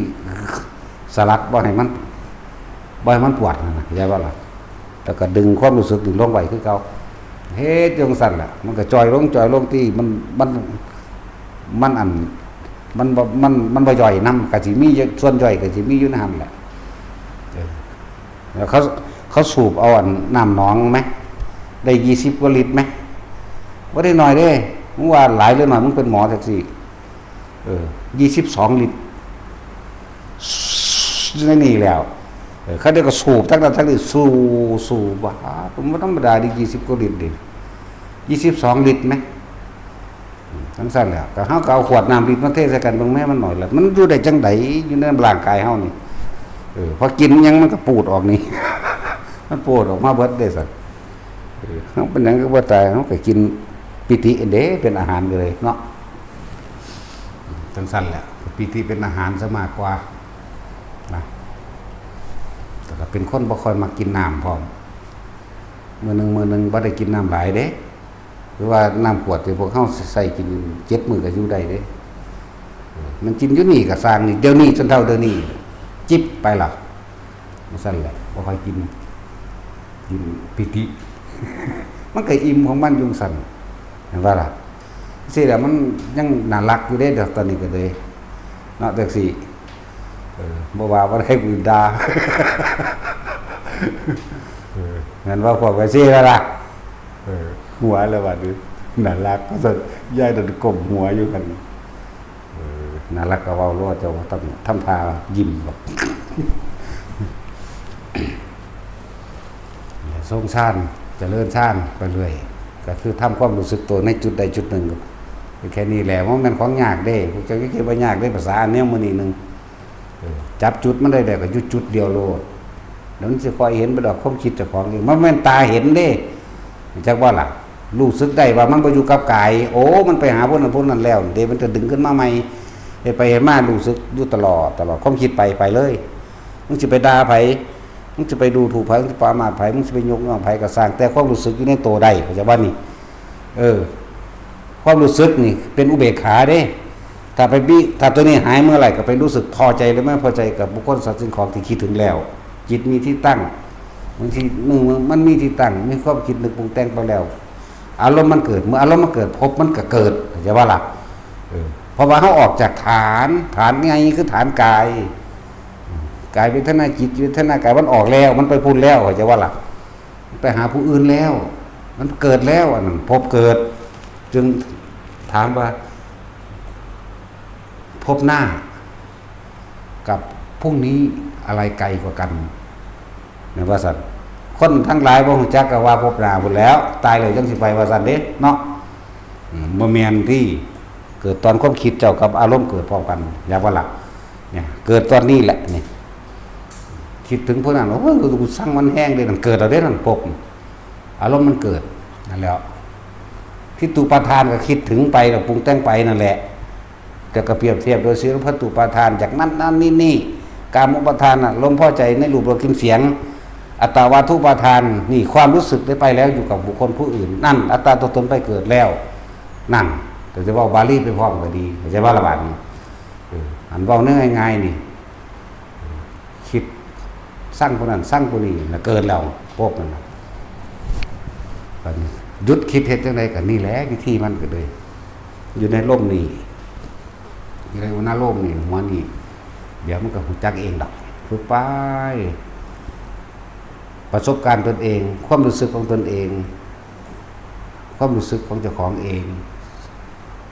A: สลัดบ่ให้มันปวดนะใช่ป่ะล่ะแล้วก็ดึงความรู้สึกดึงลงไว้คือเก่าเฮ็ดจังสั่นล่ะมันก็จอยลงที่มันอันมันบ่ย่อยนำก็สิมีส่วนย่อยก็สิมีอยู่ในหั่นแหละแล้วเขาสูบเอาอันน้ำหนองไหมได้20กว่าลิตรไหมบ่ได้น้อยเด้มึงว่าหลายหรือน้อยมึงเป็นหมอจักซี่22ลิตรนี่แล้วเขาได้ก็สูบทั้งนั้นทั้งนี้สูบว่าผมบ่ธรรมดาดิ20กว่าลิตรดิ22ลิตรไหมทั้งสั้นแล้วก็เฮาก็เอาขวดน้ำลิตรมาเทใส่กันเบิ่งแม่มันหน่อยละมันอยู่ได้จังไดอยู่ในร่างกายเฮานี่พอกินยังมันก็ปูดออกนี่ มันปูดออกมาเบิดได้ซั่นเฮาเป็นหยังก็บ่ตายเฮาก็กินปิติเด้เป็นอาหารเลยเนาะทั้งสั้นแหละปิติเป็นอาหารซะมากกว่านะแต่ก็เป็นคนบ่ค่อยมักกินน้ำพร้อมมื้อนึงบ่ได้กินน้ำหลายเด้หรือว่าน้ำขวดที่พวกเฮาใส่กิน7มื้อก็อยู่ได้เด้มันกินอยู่นี่ก็สร้างนี่เดี๋ยวนี้จนเท่าเดี๋ยวนี้จิบไปล่ะมันซั่นแหละบ่ค่อยกินปิติ มันก็อิ่มของมันอยู่ซั่นเห็นว่าล่ะสิแล้วมันยังน่ารักอยู่เด้เดี๋ยวตอนนี้ก็เลยเนาะจังซี่บ่ว่าบ่ได้กูด่า งั้นว่าพวกก็สิแล้วล่ะหัวแล้วว่าน่ารักก็จะยายดันก้มหัวอยู่กันน่ารักก็เว้ารู้ว่าเจ้าต้องทำท่ายิ้มแบบทรงชาญเจริญชาญไปเรื่อยก็คือทำความรู้สึกตัวในจุดใดจุดหนึ่งแค่นี้แหละว่ามันของยากเด้พวกเจ้าก็คิดว่ายากได้ภาษาแนวมื้อนี้นึงจับจุดมันได้ก็อยู่จุดเดียวโลดแล้วมันสิค่อยเห็นไปดอกความคิดเจ้าของเองมันแม่นตาเห็นเด้จักว่าล่ะรู้สึกได้ว่ามันบ่อยู่กับกายโอ้มันไปหาพวกนั้นแล้วเดี๋ยวมันจะดึงขึ้นมาใหม่ไปเห็นมารู้สึกอยู่ตลอดความคิดไปเลยมึงสิไปด่าไผมึงจะไปดูถูกไผมึงจะปรามาสไผมึงจะไปยกย่องไผก็สร้างแต่ความรู้สึกอยู่ในตัวใดเข้าใจบ่นี่ความรู้สึกนี่เป็นอุเบกขาเด้ถ้าตัวนี้หายเมื่อไหร่ก็ไปรู้สึกพอใจหรือไม่พอใจกับบุคคลสัตว์สิ่งของที่คิดถึงแล้วจิตมีที่ตั้งบางทีมันมีที่ตั้งมีความคิดนึกปรุงแต่งไปแล้วอารมณ์มันเกิดเมื่ออารมณ์มันเกิดภพมันก็เกิดเข้าใจบ่ล่ะเพราะว่าเฮาออกจากฐานไงคือฐานกายเวทนาจิตเวทนากายมันออกแล้วมันไปพูดแล้วเข้าใจว่าล่ะไปหาผู้อื่นแล้วมันเกิดแล้วอันนั้นพบเกิดจึงถามว่าพบหน้ากับพรุ่งนี้อะไรไกลกว่ากันเนี่ยว่าซั่นคนทั้งหลายบ่ฮู้จักก็ว่าพบหน้าพุ่นแล้วตายเลยจังสิไปว่าซั่นเด้เนาะบ่แม่นที่เกิดตอนความคิดเจ้ากับอารมณ์เกิดพร้อมกันอย่าว่าล่ะเนี่ยเกิดตอนนี้แหละนี่คิดถึงพวกนั้นโอ้ยกูสั่งมันแห้งเลยนั่นเกิดแล้วเด้นั่นปกอารมณ์มันเกิดนั่นแล้วที่ตุปาทานก็คิดถึงไปแล้วปรุงแต่งไปนั่นแหละแต่ก็เปรียบเทียบโดยสิพระตุปาทานจากนั้นนี่กามอุปทานน่ะลมพอใจในรูปรสกลิ่นเสียง อัตตาวาทุปาทานนี่ความรู้สึกได้ไปแล้วอยู่กับบุคคลผู้อื่นนั่นอัตตาตัวตนไปเกิดแล้วนั่นแต่จะว่าบาลีไปพร้อมก็ดีจะว่าระบาดนี่อันเว้าเนื้อง่ายๆนี่คิดสร้างคนนั้นสร้างคนนี้น่ะเกินแล้วพวกนั้นหยุดคิดเฮ็ดจังได๋ก็นี่แหละวิธีมันก็เลยอยู่ในร่มนี่อยู่ในหน้าร่มนี่หัวนี่เดี๋ยวมันก็รู้จักเองดอกฝึกไปประสบการณ์ตนเองความรู้สึกของตนเองความรู้สึกของเจ้าของเอง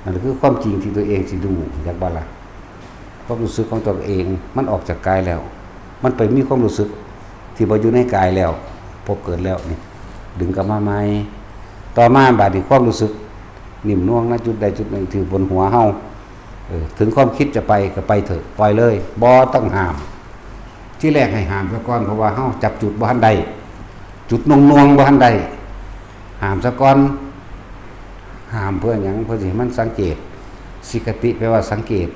A: นั่นคือความจริงที่ตัวเองสิดูอยากบ่ล่ะความรู้สึกของตัวเองมันออกจากกายแล้วมันไปมีความรู้สึกที่บ่อยู่ในกายแล้วพบเกิดแล้วนี่ดึงกลับมาใหม่ต่อมาบาดนี้ความรู้สึกนิ่มน่วงณจุดใดจุดหนึ่งที่บนหัวเฮาถึงความคิดจะไปก็ไปเถอะปล่อยเลยบ่ต้องห้ามที่แรกให้ห้ามซะก่อนเพราะว่าเฮาจับจุดบ่ทันใดจุดน่วงๆบ่ทันใดห้ามซะก่อนห้ามเพื่อหยังเพื่อสิมันสังเกตสิกติแปลว่าสังเกต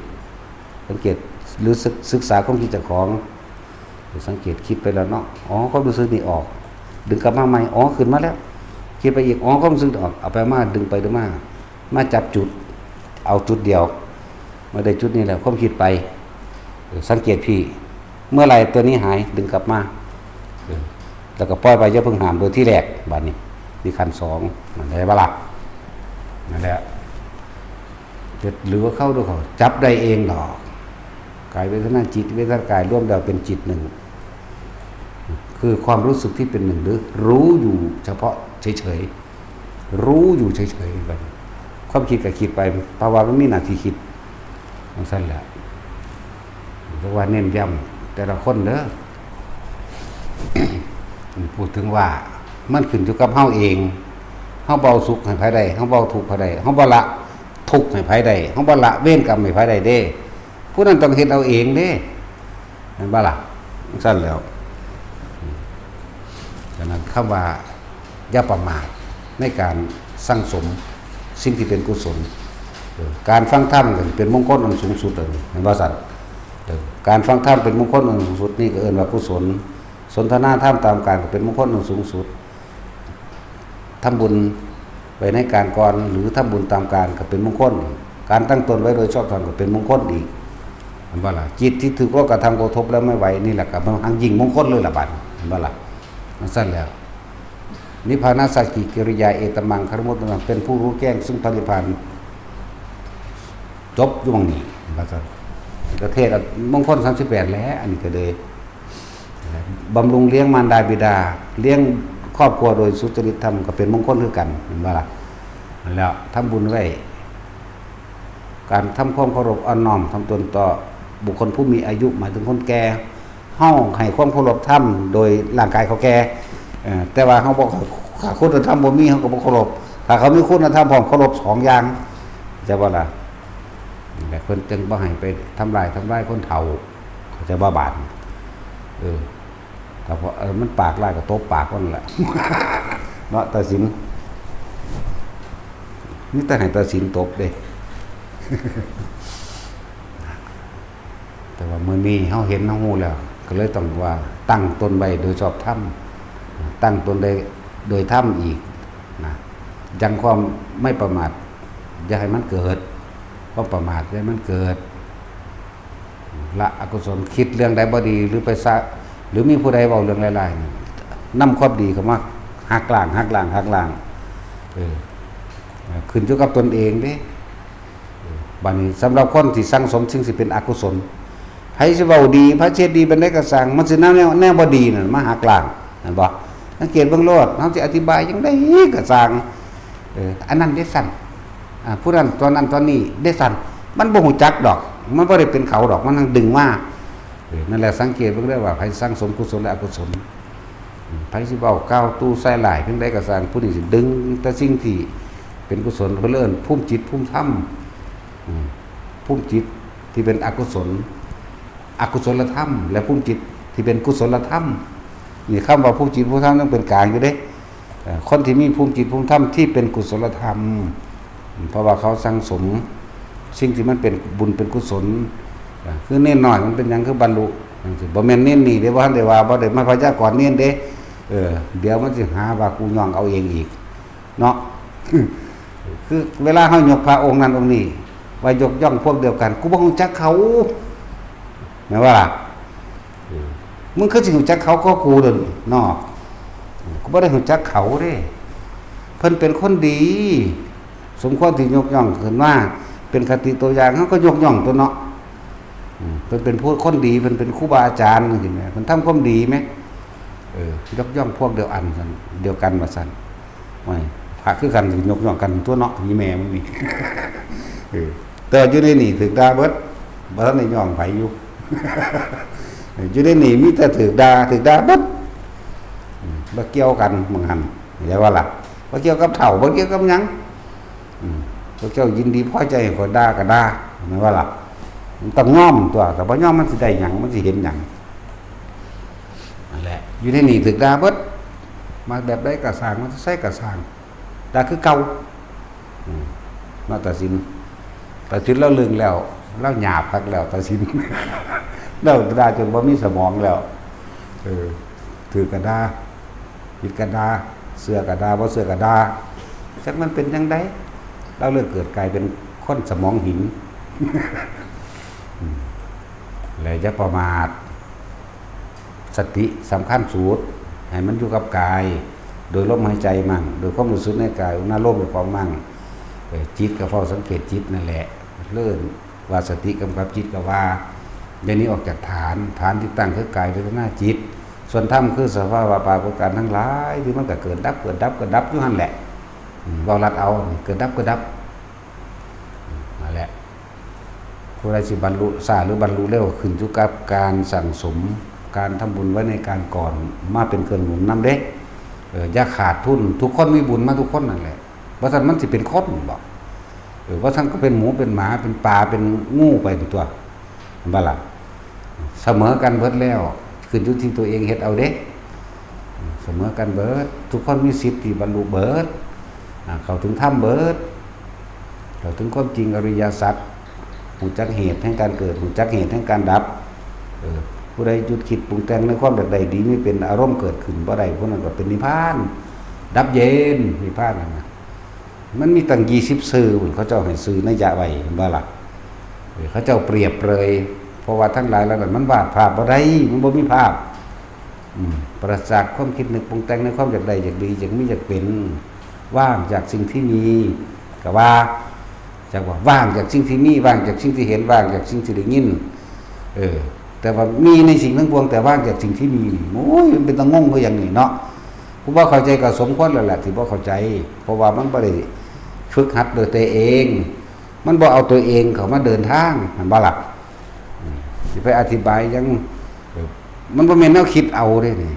A: หรือศึกษาความคิดเจ้าของสังเกตคิดไปแล้วเนาะอ๋อความรู้สึกนี่ออกดึงกลับมาใหม่อ๋อขึ้นมาแล้วคิดไปอีกอ๋อความรู้สึกออกเอาไปมาดึงไปดึงมาจับจุดเอาจุดเดียวมาได้จุดนี้แหละความคิดไปสังเกตพี่เมื่อไหร่ตัวนี้หายดึงกลับมาแล้วก็ปล่อยไปอย่าเพิ่งหามโดยที่แรกบัดนี้มีขั้น2มันได้บ่ล่ะนั่นแหละหรือว่าเข้าด้วยเขาจับได้เองหรอกกายเวทนาจิตเวทนากายร่วมเดียวเป็นจิตหนึ่งคือความรู้สึกที่เป็นหนึ่งหรือรู้อยู่เฉพาะเฉยๆรู้อยู่เฉยๆแบบความคิดก็คิดไปภาวะมันมีหน้าที่คิดมันสั้นแหละเพราะว่าเน้นย้ำแต่ละคนเด้อ พูดถึงว่ามันขึ้นอยู่กับเฮาเองเฮาเบาสุขให้ไผได้เฮาเบาทุกข์ไผได้เฮาบ่ละทุกข์ให้ไผได้เฮาบ่ละเวรกรรมให้ไผได้เด้ผู้นั้นต้องเฮ็ดเอาเองเด้เห็นบ่ล่ะสั้นแล้วฉะนั้นคำว่าอย่าประมาทในการสร้างสมสิ่งที่เป็นกุศลการฟังธรรมก็เป็นมงคลอันสูงสุดเลยเห็นบ่ซั่นการฟังธรรมเป็นมงคลอันสูงสุดนี่ก็เอิ้นว่ากุศลสนทนาธรรมตามการก็เป็นมงคลอันสูงสุดทำบุญไปในการก่อนหรือทำบุญตามการก็เป็นมงคลการตั้งตนไว้โดยชอบธรรมก็เป็นมงคลอีกเห็นบ่ล่ะจิตที่ถูกกระทำกระทบแล้วไม่ไหวนี่แหละก็มันยิ่งมงคลเลยล่ะบัดเห็นบ่ล่ะมันสั้นแล้วนิพพานาสัจจิกิริยาเอตมังคารมุตตังเป็นผู้รู้แจ้งซึ่งพระนิพพานจบอยู่ตรงนี้ว่าซั่นประเทศมงคล38แล้วอันนี้ก็เลยบำรุงเลี้ยงมารดาบิดาเลี้ยงครอบครัวโดยสุจริตธรรมก็เป็นมงคลคือกันเห็นบ่ล่ะแล้วทำบุญไว้การทำความเคารพอ่อนน้อมทำตนต่อบุคคลผู้มีอายุหมายถึงคนแก่เฮาให้ความเคารพธรรมโดยร่างกายเขาแก่แต่ว่าเฮาบ่คุณธรรมบ่มีเฮาก็บ่เคารพถ้าเขามีคุณธรรมพร้อมเคารพ2อย่างจะว่าล่ะแต่เพิ่นจึงบ่ให้ไปทำลายคนเฒ่าเขาจะบ่บาดแต่พอมันปากลายก็ตบปากมันแหละ เนาะตาสินนี่แต่ให้ตาสินตบเด้ แต่ว่ามื้อนี้เฮาเห็นเฮาฮู้แล้วก็เลยต้องว่าตั้งตนไว้โดยชอบธรรมตั้งตนได้โดยธรรมอีกนะยังความไม่ประมาทอย่าให้มันเกิดความประมาทอย่าให้มันเกิดละอกุศลคิดเรื่องใดบ่ดีหรือไปซะหรือมีผู้ใดเว้าเรื่องร้ายๆนำความดีเข้ามาหักล้างขึ้นอยู่กับตนเองเด้บัดนี้สำหรับคนที่สั่งสมสิ่งที่เป็นอกุศลไผสิเว้าดีพระเจดีย์เป็นได้ก็สั่งมันสิแนวบ่ดีนั่นมาหักล้างนั่นบ่สังเกตเบิ่งโลดเฮาสิอธิบายจังได๋ก็สั่งอันนั้นได้สั่นผู้นั้นตอนนั้นตอนนี้ได้สั่นมันบ่ฮู้จักดอกมันบ่ได้เป็นเขาดอกมันดึงมานั่นแหละสังเกตเบิ่งได้ว่าไผสั่งสมกุศลและอกุศลไผสิเว้าก้าวตู้ใส่หลายเพียงใดก็สั่งผู้นี้สิดึงแต่สิ่งที่เป็นกุศลเพิ่นเอิ้นภูมิจิตภูมิธรรมภูมิจิตที่เป็นอกุศลธรรมและภูมิจิตที่เป็นกุศลธรรมนี่คำว่าภูมิจิตภูมิธรรมต้องเป็นกลางอยู่เด้คนที่มีภูมิจิตภูมิธรรมที่เป็นกุศลธรรมเพราะว่าเขาสั่งสมสิ่งที่มันเป็นบุญเป็นกุศลคือเน้นหน่อยมันเป็นหยังคือบรรลุบ่แม่นเน้นนี่เด้บ่ทันได้ว่าบ่ได้มาพยากรณ์เน้นเด้ เดี๋ยวมันสิหาว่ากูย่องเอาเองอีกเนาะ คือเวลาเฮายกพระองค์นั้นองค์นี้ว่ายกย่องพวกเดียวกันกูบ่รู้จักเขาแม่นว่าล่ะมึงคือสิรู้จักเขาก็กูเด้อเนาะกูบ่ได้รู้จักเขาเด้เพิ่นเป็นคนดีสมควรที่ยกย่องขึ้นว่าเป็นคติตัวอย่างเฮาก็ยกย่องตัวเนาะเพิ่นเป็นผู้คนดีเพิ่นเป็นครูบาอาจารย์จังซี่แหมเพิ่นทำความดีแหมยกย่องพวกเดียวกันว่าซั่นไม่พระคือกันสิยกย่องกันตัวเนาะมีแม่มึงนี่ แต่อยู่ในนี่ถึกด่าเบิดบ่ทันได้ย่องไผอยู่ อยู่ในนี่มีแต่ถึกด่าเบิดบ่เกี่ยวกันมึงหั่นเรียกว่าล่ะบ่เกี่ยวกับเฒ่าบ่เกี่ยวกับหยังพวกเจ้ายินดีพอใจให้คนด่าก็ด่าแม่นว่าล่ะมันต้องยอมตัวแต่บ่ยอมมันสิได้หยังมันสิเห็นหยังนั่นแหละอยู่ในนี่ถึกด่าเบิดมาแบบใดก็สร้างมันใส่ก็สร้างด่าคือเก่ามาตัดสินแล้วลึงแล้วหยาบคักแล้วตัดสิน แล้วด่าจนบ่มีสมองแล้วถือกระดาผิดกระดาเสื้อกระดาบ่เสื้อกระดาจักมันเป็นจังได๋เราเลิกเกิดกลายเป็นคนสมองหิน แล้วอย่าประมาทสติสำคัญสุดให้มันอยู่กับกายโดยลมหายใจมั่งโดยความรู้สึกในกายอุณหภูมิในความมั่งจิตก็เฝ้าสังเกตจิตนั่นแหละเลื่อนว่าสติกำกับจิตก็ว่าอย่างนี้ออกจากฐานที่ตั้งคือกายเวทนาจิตส่วนธรรมคือสภาวะปรากฏการณ์ทั้งหลายที่มันก็เกิดดับอยู่นั่นแหละเราลัดเอาเกิดดับนั่นแหละผู้ใดสิบรรลุสาหรือบรรลุเร็วขึ้นอยู่กับการสั่งสมการทำบุญไว้ในการก่อนมาเป็นเครื่องหนุนนำเด้อย่าขาดทุนทุกคนมีบุญมาทุกคนนั่นแหละว่าท่านมันสิเป็นคนบอกว่าท่านก็เป็นหมูเป็นหมาเป็นปลาเป็นงูไปตัวบ้าล่ะเสมอกันเบิดแล้วขึ้นอยู่ที่ตัวเองเฮ็ดเอาเด้เสมอกันเบิดทุกคนมีสิทธิ์ที่บรรลุเบิดเข้าถึงธรรมเบิดเข้าถึงความจริงอริยสัจหูจักเหตุแห่งการเกิดหูจักเหตุแห่งการดับผู้ใดหยุดคิดปรุงแต่งในความใดดีไม่เป็นอารมณ์เกิดขึ้นบ่ได้ผู้นั้นก็เป็นนิพพานดับเย็นนิพพานนั่นน่ะมันมีตั้ง20ซื่อเขาเจ้าให้ซื่อนัยยะไว้เห็นบ่ล่ะเขาเจ้าเปรียบเลยเพราะว่าทั้งหลายแล้วนั้นมันวาดภาพบ่ได้มันบ่มีภาพปราศจากความคิดนึกปรุงแต่งในความอยากได้อยากดีอยากมีอยากเป็นว่างจากสิ่งที่มีก็ว่าจากว่าว่างจากสิ่งที่มีว่างจากสิ่งที่เห็นว่างจากสิ่งที่ได้ยินแต่ว่ามีในสิ่งทั้งปวงแต่ว่างจากสิ่งที่มีโอ้ยมันเป็นตะงงคืออย่างนี้เนาะผู้ว่าเข้าใจก็สมควรแล้วแหละที่บ่เข้าใจเพราะว่ามันบ่ได้ฝึกหัดโดยตัวเองมันบ่เอาตัวเองเข้ามาเดินทางมันบ่ล่ะสิไปอธิบายยังมันบ่แม่นแนวคิดเอาเด้นี่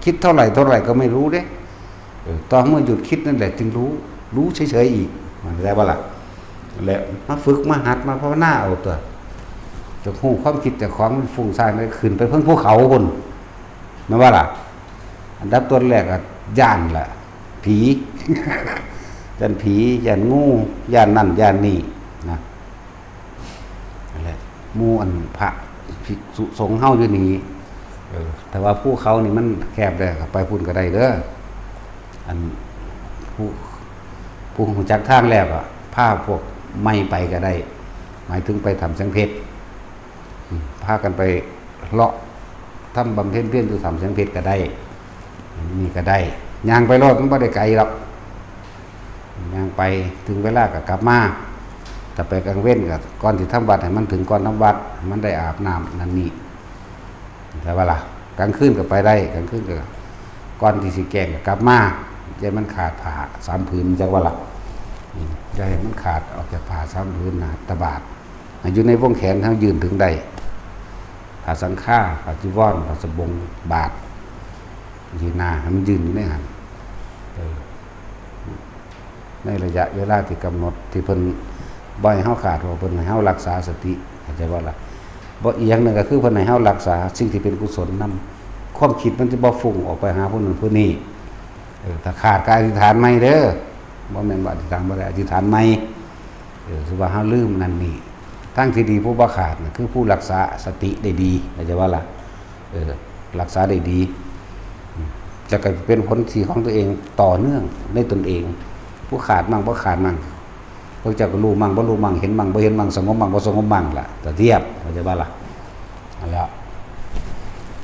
A: คิดเท่าไหร่ก็ไม่รู้เด้ตอนเมื่อหยุดคิดนั่นแหละจึงรู้เฉยๆอีกมันได้บ่ล่ะแล้วมาฝึกมาหัดมาภาวนาเอาตัวจะฮู้ความคิดแต่ของมันฟุ้งซ่านได้ขึ้นไปเพิ่งภูเขาพุ่นแม่นว่าล่ะอันดับต้นแรกก็ย่านล่ะผี ย่านผีย่านงูย่านนั่นย่านนี่นะนั่นแหละหมู่อันพระภิกษุสงฆ์เฮาอยู่นี่แต่ว่าภูเขานี่มันแคบได้ก็ไปพุ่นก็ได้เด้ออันผู้รู้จักทางแล้วก็พาพวกไม่ไปก็ได้หมายถึงไปทำสังเพชรพากันไปเลาะทำบำเพ็ญเพียรอยู่ทำสังเพชรก็ได้นี่ก็ได้ย่างไปรอดมันไม่ได้ไกลหรอกย่างไปถึงเวลาก็กลับมาถ้าไปกลางเว้นก็ก่อนที่ทำวัดให้มันถึงก่อนทำวัดมันได้อาบน้ำนั่นนี่แต่ว่าล่ะกลางคืนก็ไปได้กลางคืนก็ก่อนที่สิแกงก็กลับมาใจมันขาดผ้า3 ผืนจังว่าล่ะใจมันขาดออกจากผ้า3 ผืนนะตะบาดอยู่ในวงแขนทั้งยืนถึงได้ผ้าสังฆาผ้าจีวรผ้าสบงบาทยืนหน้าให้มันยืนอยู่ในหันในระยะเวลาที่กำหนดที่เพิ่นบ่ให้เฮาขาดว่าเพิ่นให้เฮารักษาสติเข้าใจบ่ล่ะบ่อีกอย่างนึงก็คือเพิ่นให้เฮารักษาสิ่งที่เป็นกุศลนำความคิดมันจะบ่ฟุ้งออกไปหาผู้นั้นผู้นี้ถ้าขาดการอธิษฐานใหม่เด้อบ่แม่นว่าอธิษฐานบ่ได้อธิษฐานใหม่สิว่าเฮาลืมนั่นนี่ทางที่ดีผู้บ่ขาดน่ะคือผู้รักษาสติได้ดีเข้าใจบ่ล่ะรักษาได้ดี จะก็เป็นผลที่ของตัวเองต่อเนื่องในตนเอง ผู้ขาดมั่งบ่ขาดมั่งพวกเจ้าก็รู้มั่งบ่รู้มั่งเห็นมั่งบ่เห็นมั่งสงบมั่งบ่สงบมั่งล่ะแต่เทียบเข้าใจบ่ล่ะเอาแล้ว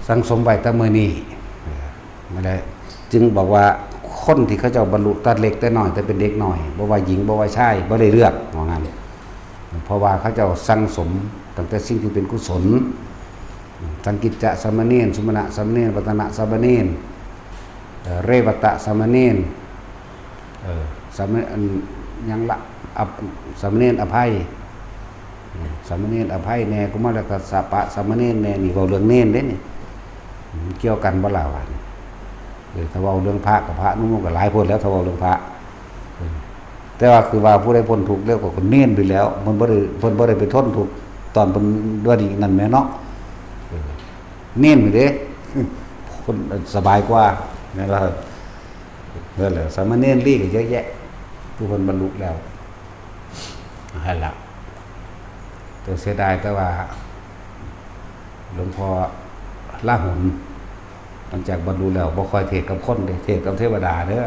A: สังสมไว้แต่มื้อนี้ไม่ได้จึงบอกว่าคนที่เขาเจ้าบรรลุตัดเล็กแต่น้อยแต่เป็นเด็กน้อยบ่ว่าหญิงบ่ว่าชายบ่ได้เลือกว่างั้นเพราะว่าเขาเจ้าสังสมตั้งแต่สิ่งที่เป็นกุศลสังกิจจะสามเณรสุมาณะสามเณรวัตนะสามเณรเรวตะสามเณรสามเณรยังละสามเณรอภัยสามเณรอภัยแน่กุมารกัสสปะสามเณรแน่นี่เว้าเรื่องเณรเด้นี่เกี่ยวกันบ่ล่ะว่าถ้าเว้าเรื่องพระกับพระนุ่มก็หลายพ้นแล้วถ้าเว้าเรื่องพระแต่ว่าคือว่าผู้ใดพ้นทุกข์แล้วก็เน้นไปแล้วมันบ่ได้ไปทนทุกข์ตอนเพิ่นด้วยนี่นั่นแหมเนาะเน้นไปเด้คนสบายกว่านั่นล่ะนั่นแหละสามเณรลีก็เยอะแยะผู้เพิ่นบรรลุแล้วนั่นล่ะแต่เสียดายแต่ว่าหลวงพ่อลาหุนหลังจากบรรลุแล้วบ่ค่อยเทศกับคนเด้เทศกับเทวดาเด้อ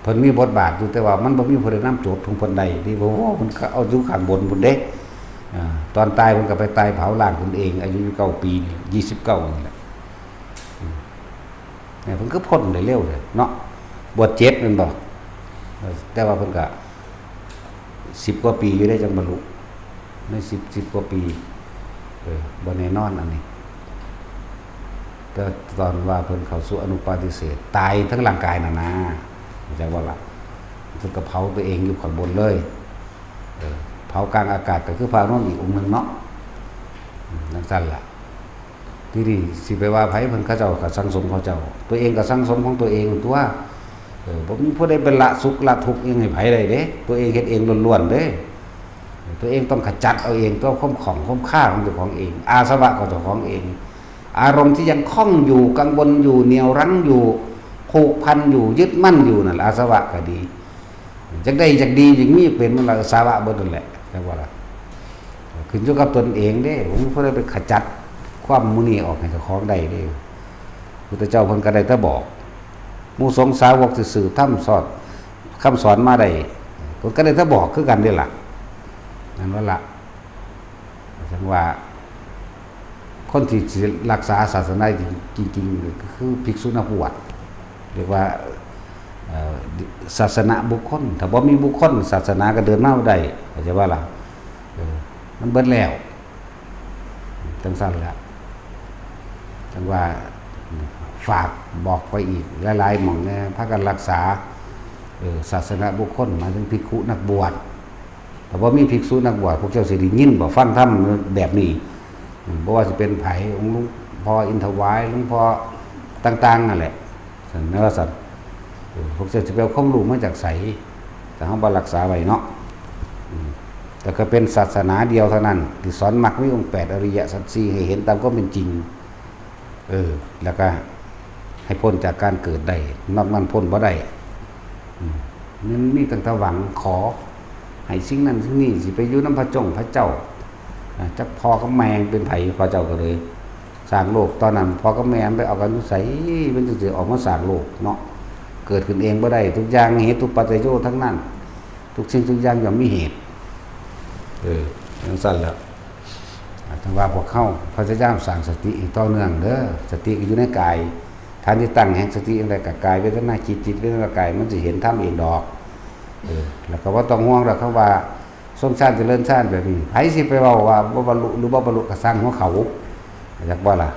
A: เพิ่นมีบทบาทอยู่แต่ว่ามันบ่มีผู้ใดนำโจทย์ของเพิ่นใดที่บ่ว่าเพิ่นเอาอยู่ข้างบนพุ่นเด้ตอนตายเพิ่นก็ไปตายเผาร่างเพิ่นเองอายุ9 ปี29นี่แหละเนี่ยเพิ่นก็พ้นได้เร็วเลยเนาะบวช7แม่นบ่แต่ว่าเพิ่นก็10 กว่าปีอยู่ได้จังบรรลุใน10 กว่าปีบ่แน่นอนอันนี้แต่ตอนว่าเพิ่นเข้าสู่อนุปาทิเสสตายทั้งร่างกายน่ะนะจังว่าล่ะเพิ่นก็เผาตัวเองอยู่ข้างบนเลยเผากลางอากาศก็คือพระอนุนอีกองค์นึงเนาะนั่นซั่นล่ะที่นี่สิไปว่าไผเพิ่นเขาเจ้าก็สังสมเขาเจ้าตัวเองก็สังสมของตัวเองตัวบ่มีผู้ใดเป็นละสุขละทุกข์ยังให้ไผได้เด้ตัวเองเฮ็ดเองล้วนๆเด้ตัวเองต้องขจัดเอาเองตัวความของความค่าของเจ้าของเองอาสวะของเจ้าของเองอารมณ์ที่ยังคล้องอยู่กังวลอยู่เหนี่ยวรั้งอยู่ผูกพันอยู่ยึดมั่นอยู่นั่นอาสวะก็ดีจักได้จักดีจังมีเป็นมันละสาวะเบิดนั่นแหละจังว่าล่ะขึ้นอยู่กับตนเองเด้ผมบ่ได้ไปขจัดความมุนีออกให้เจ้าของได้เด้พุทธเจ้าเพิ่นก็ได้แต่บอกหมู่สงฆ์สาวกที่สืบธรรมสอนคำสอนมาได้เพิ่นก็ได้แต่บอกคือกันนี่ล่ะนั่นว่าล่ะจังว่าคนที่รักษาศาสนาจริงๆก็คือภิกษุนักบวชเรียกว่าศาสนาบุคคลถ้าบ่มีบุคคลศาสนาก็เดินหน้าบ่ได้เข้าใจว่าล่ะมันเบิดแล้วจังซั่นแหละจังว่าฝากบอกไปอีกหลายๆหม่องแน่พากันรักษาศาสนาบุคคลหมายถึงภิกขุนักบวชแต่ว่ามีภิกษุนักบวชพวกเจ้าสิได้ยินบ่ฟังธรรมแบบนี้บ่ว่าสิเป็นไผองค์หลวงพ่ออินทวายหลวงพ่อต่างๆนั่นแหละนั่นว่าซั่นพวกเจ้าสิไปเอาความรู้มาจากไสแต่เฮาบ่รักษาไว้เนาะแต่ก็เป็นศาสนาเดียวเท่านั้นที่สอนมรรคมีองค์8อริยสัจ4ให้เห็นตามความเป็นจริงแล้วก็ให้พ้นจากการเกิดได้นอกนั้นพ้นบ่ได้มันมีตั้งแต่หวังขอให้สิ่งนั้นสิ่งนี้สิไปอยู่นำพระเจ้าจักพ่อกับแม่เป็นไผพระเจ้าก็เลยสร้างโลกตอนนั้นพ่อกับแม่ไปเอากันอยู่ไสมันจึงสิออกมาสร้างโลกเนาะเกิดขึ้นเองบ่ได้ทุกอย่างเหตุปัจจัยโยทั้งนั้นทุกสิ่งทุกอย่างย่อมมีเหตุจังซั่นแล้วทั้งว่าพวกเขาพยายามสร้างสติต่อเนื่องเด้อสติก็อยู่ในกายฐานที่ตั้งแห่งสติจังได๋ก็กายเวทนาจิตเวทนากายมันสิเห็นธรรมเองดอกแล้วก็บ่ต้องห่วงดอกคำว่าสมชาติเจริญชาติแบบนี้ไผสิไปเว้าว่าบ่บรรลุหรือบ่บรรลุก็สร้างของเขาจักบ่ล่ะ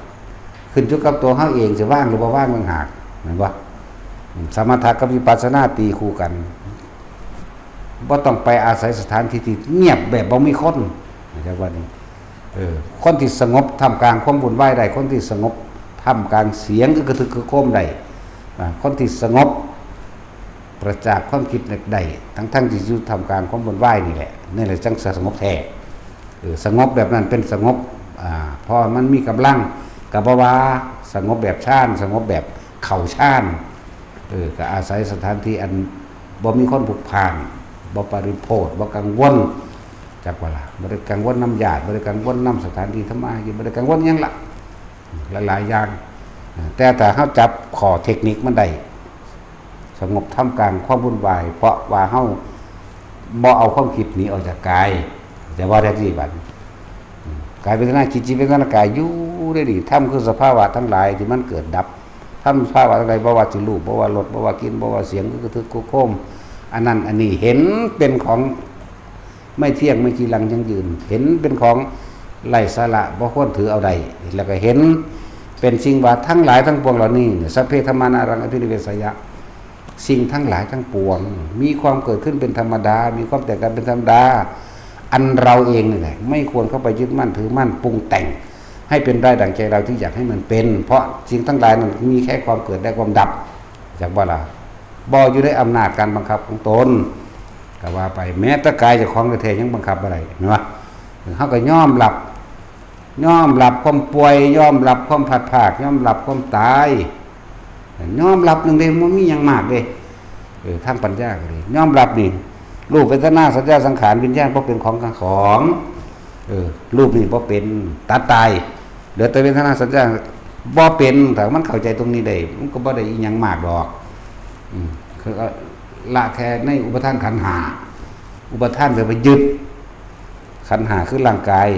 A: ขึ้นอยู่กับตัวเฮาเองสิว่างหรือบ่ว่างต่างหากแม่นบ่สมถะกับวิปัสสนาตีคู่กันบ่ต้องไปอาศัยสถานที่ที่เงียบแบบบ่มีคนจักว่านี่คนที่สงบท่ามกลางความวุ่นวายได้คนที่สงบท่ามกลางเสียงก็กระทึกกระโคมได้คนที่สงบประจากความคิดได้ทั้งที่อยู่ท่ามกลางความวุ่นวายนี่แหละนี่แหละจังสงบแท้สงบแบบนั้นเป็นสงบเพราะมันมีกำลังก็บ่ว่าสงบแบบฌานสงบแบบเข้าฌานก็อาศัยสถานที่อันบ่มีคนผูกพันบ่ปริโภทบ่กังวลจักว่าล่ะบ่ได้กังวลน้ำญาติบ่ได้กังวลน้ำสถานที่ธรรมะบ่ได้กังวลหยังล่ะหลายๆอย่าง แต่ถ้าเฮาจับขอเทคนิคมันได้สงบท่ามกลางความวุ่นวายเพราะว่าเฮาบ่เอาความคิดหนีออกจากกายแต่ว่าแท้ที่บัดกายเวทนาจิตเวทนากายอยู่ได้ดีธรรมคือสภาวะทั้งหลายที่มันเกิดดับธรรมสภาวะทั้งหลายบ่ว่าสิรูปบ่ว่ารสบ่ว่ากินบ่ว่าเสียงคือทึกโคมอันนั้นอันนี้เห็นเป็นของไม่เที่ยงไม่จีรังยั่งยืนเห็นเป็นของไร้สาระบ่ควรถือเอาใดแล้วก็เห็นเป็นสิ่งว่าทั้งหลายทั้งปวงเหล่านี้สัพเพธรรมานารังอภินิเวสยะสิ่งทั้งหลายทั้งปวงมีความเกิดขึ้นเป็นธรรมดามีความแตกกันเป็นธรรมดาอันเราเองนี่แหละไม่ควรเข้าไปยึดมั่นถือมั่นปรุงแต่งให้เป็นได้ดังใจเราที่อยากให้มันเป็นเพราะสิ่งทั้งหลายนั้นมีแค่ความเกิดและความดับจากว่าล่ะบ่อยู่ในอำนาจการบังคับของตนก็ว่าไปแม้แต่กายเจ้าของแท้ๆยังบังคับอะไรเนาะเฮาก็ยอมรับความป่วยยอมรับความผลัดพรากยอมรับความตายยอมรับนึงเด้มันมีหยังมากเด้ทางปัญญาก็ดียอมรับนี่รูปเวทนาสัญญาสังขารวิญญาณบ่เป็นของรูปนี่บ่เป็นตัดตายเหลือแต่เวทนาสัญญาบ่เป็นถ้ามันเข้าใจตรงนี้ได้มันก็บ่ได้อีหยังมากดอกคือละแค่ในอุปทานขันธ์ห้าอุปทานไปยึดขันธ์ห้าคือร่างกาย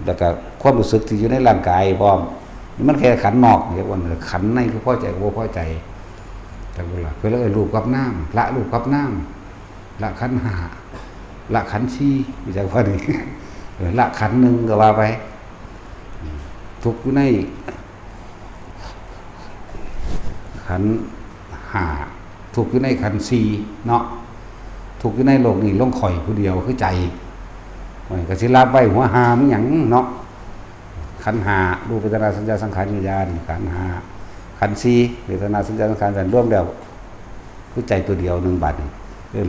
A: แล้วก็ความรู้สึกที่อยู่ในร่างกายพร้อมมันแค่ขันธ์นอกเรียกว่าขันธ์ในคือพอใจกับบ่พอใจแต่เวลาคือรูปกับน้ำละรูปกับน้ำละขันธ์ห้าละขันธ์สี่มีจังว่านี่ละขันธ์หนึ่งก็ว่าไปทุกข์อยู่ในขันธ์ห้าทุกข์อยู่ในขันธ์สี่เนาะทุกข์อยู่ในโลกนี้ลงข่อยผู้เดียวคือใจก็สิรับไว้หัวหามหยังเนาะขันธ์ห้ารูปเวทนาสัญญาสังขารวิญญาณขันธ์ห้าขันธ์สี่เวทนาสัญญาสังขารรวมแล้วคือใจตัวเดียวหนึ่งบัด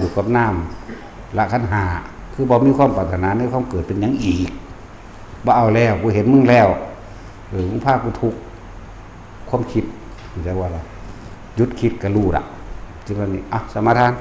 A: รูปกับน้ำละขันธ์ห้าคือบ่มีความปรารถนาในความเกิดเป็นหยังอีกบ่เอาแล้วกูเห็นมึงแล้วมึงพากูทุกข์ความคิดจะว่าอะไรหยุดคิดก็รู้ละจึงว่านี่สมาทาน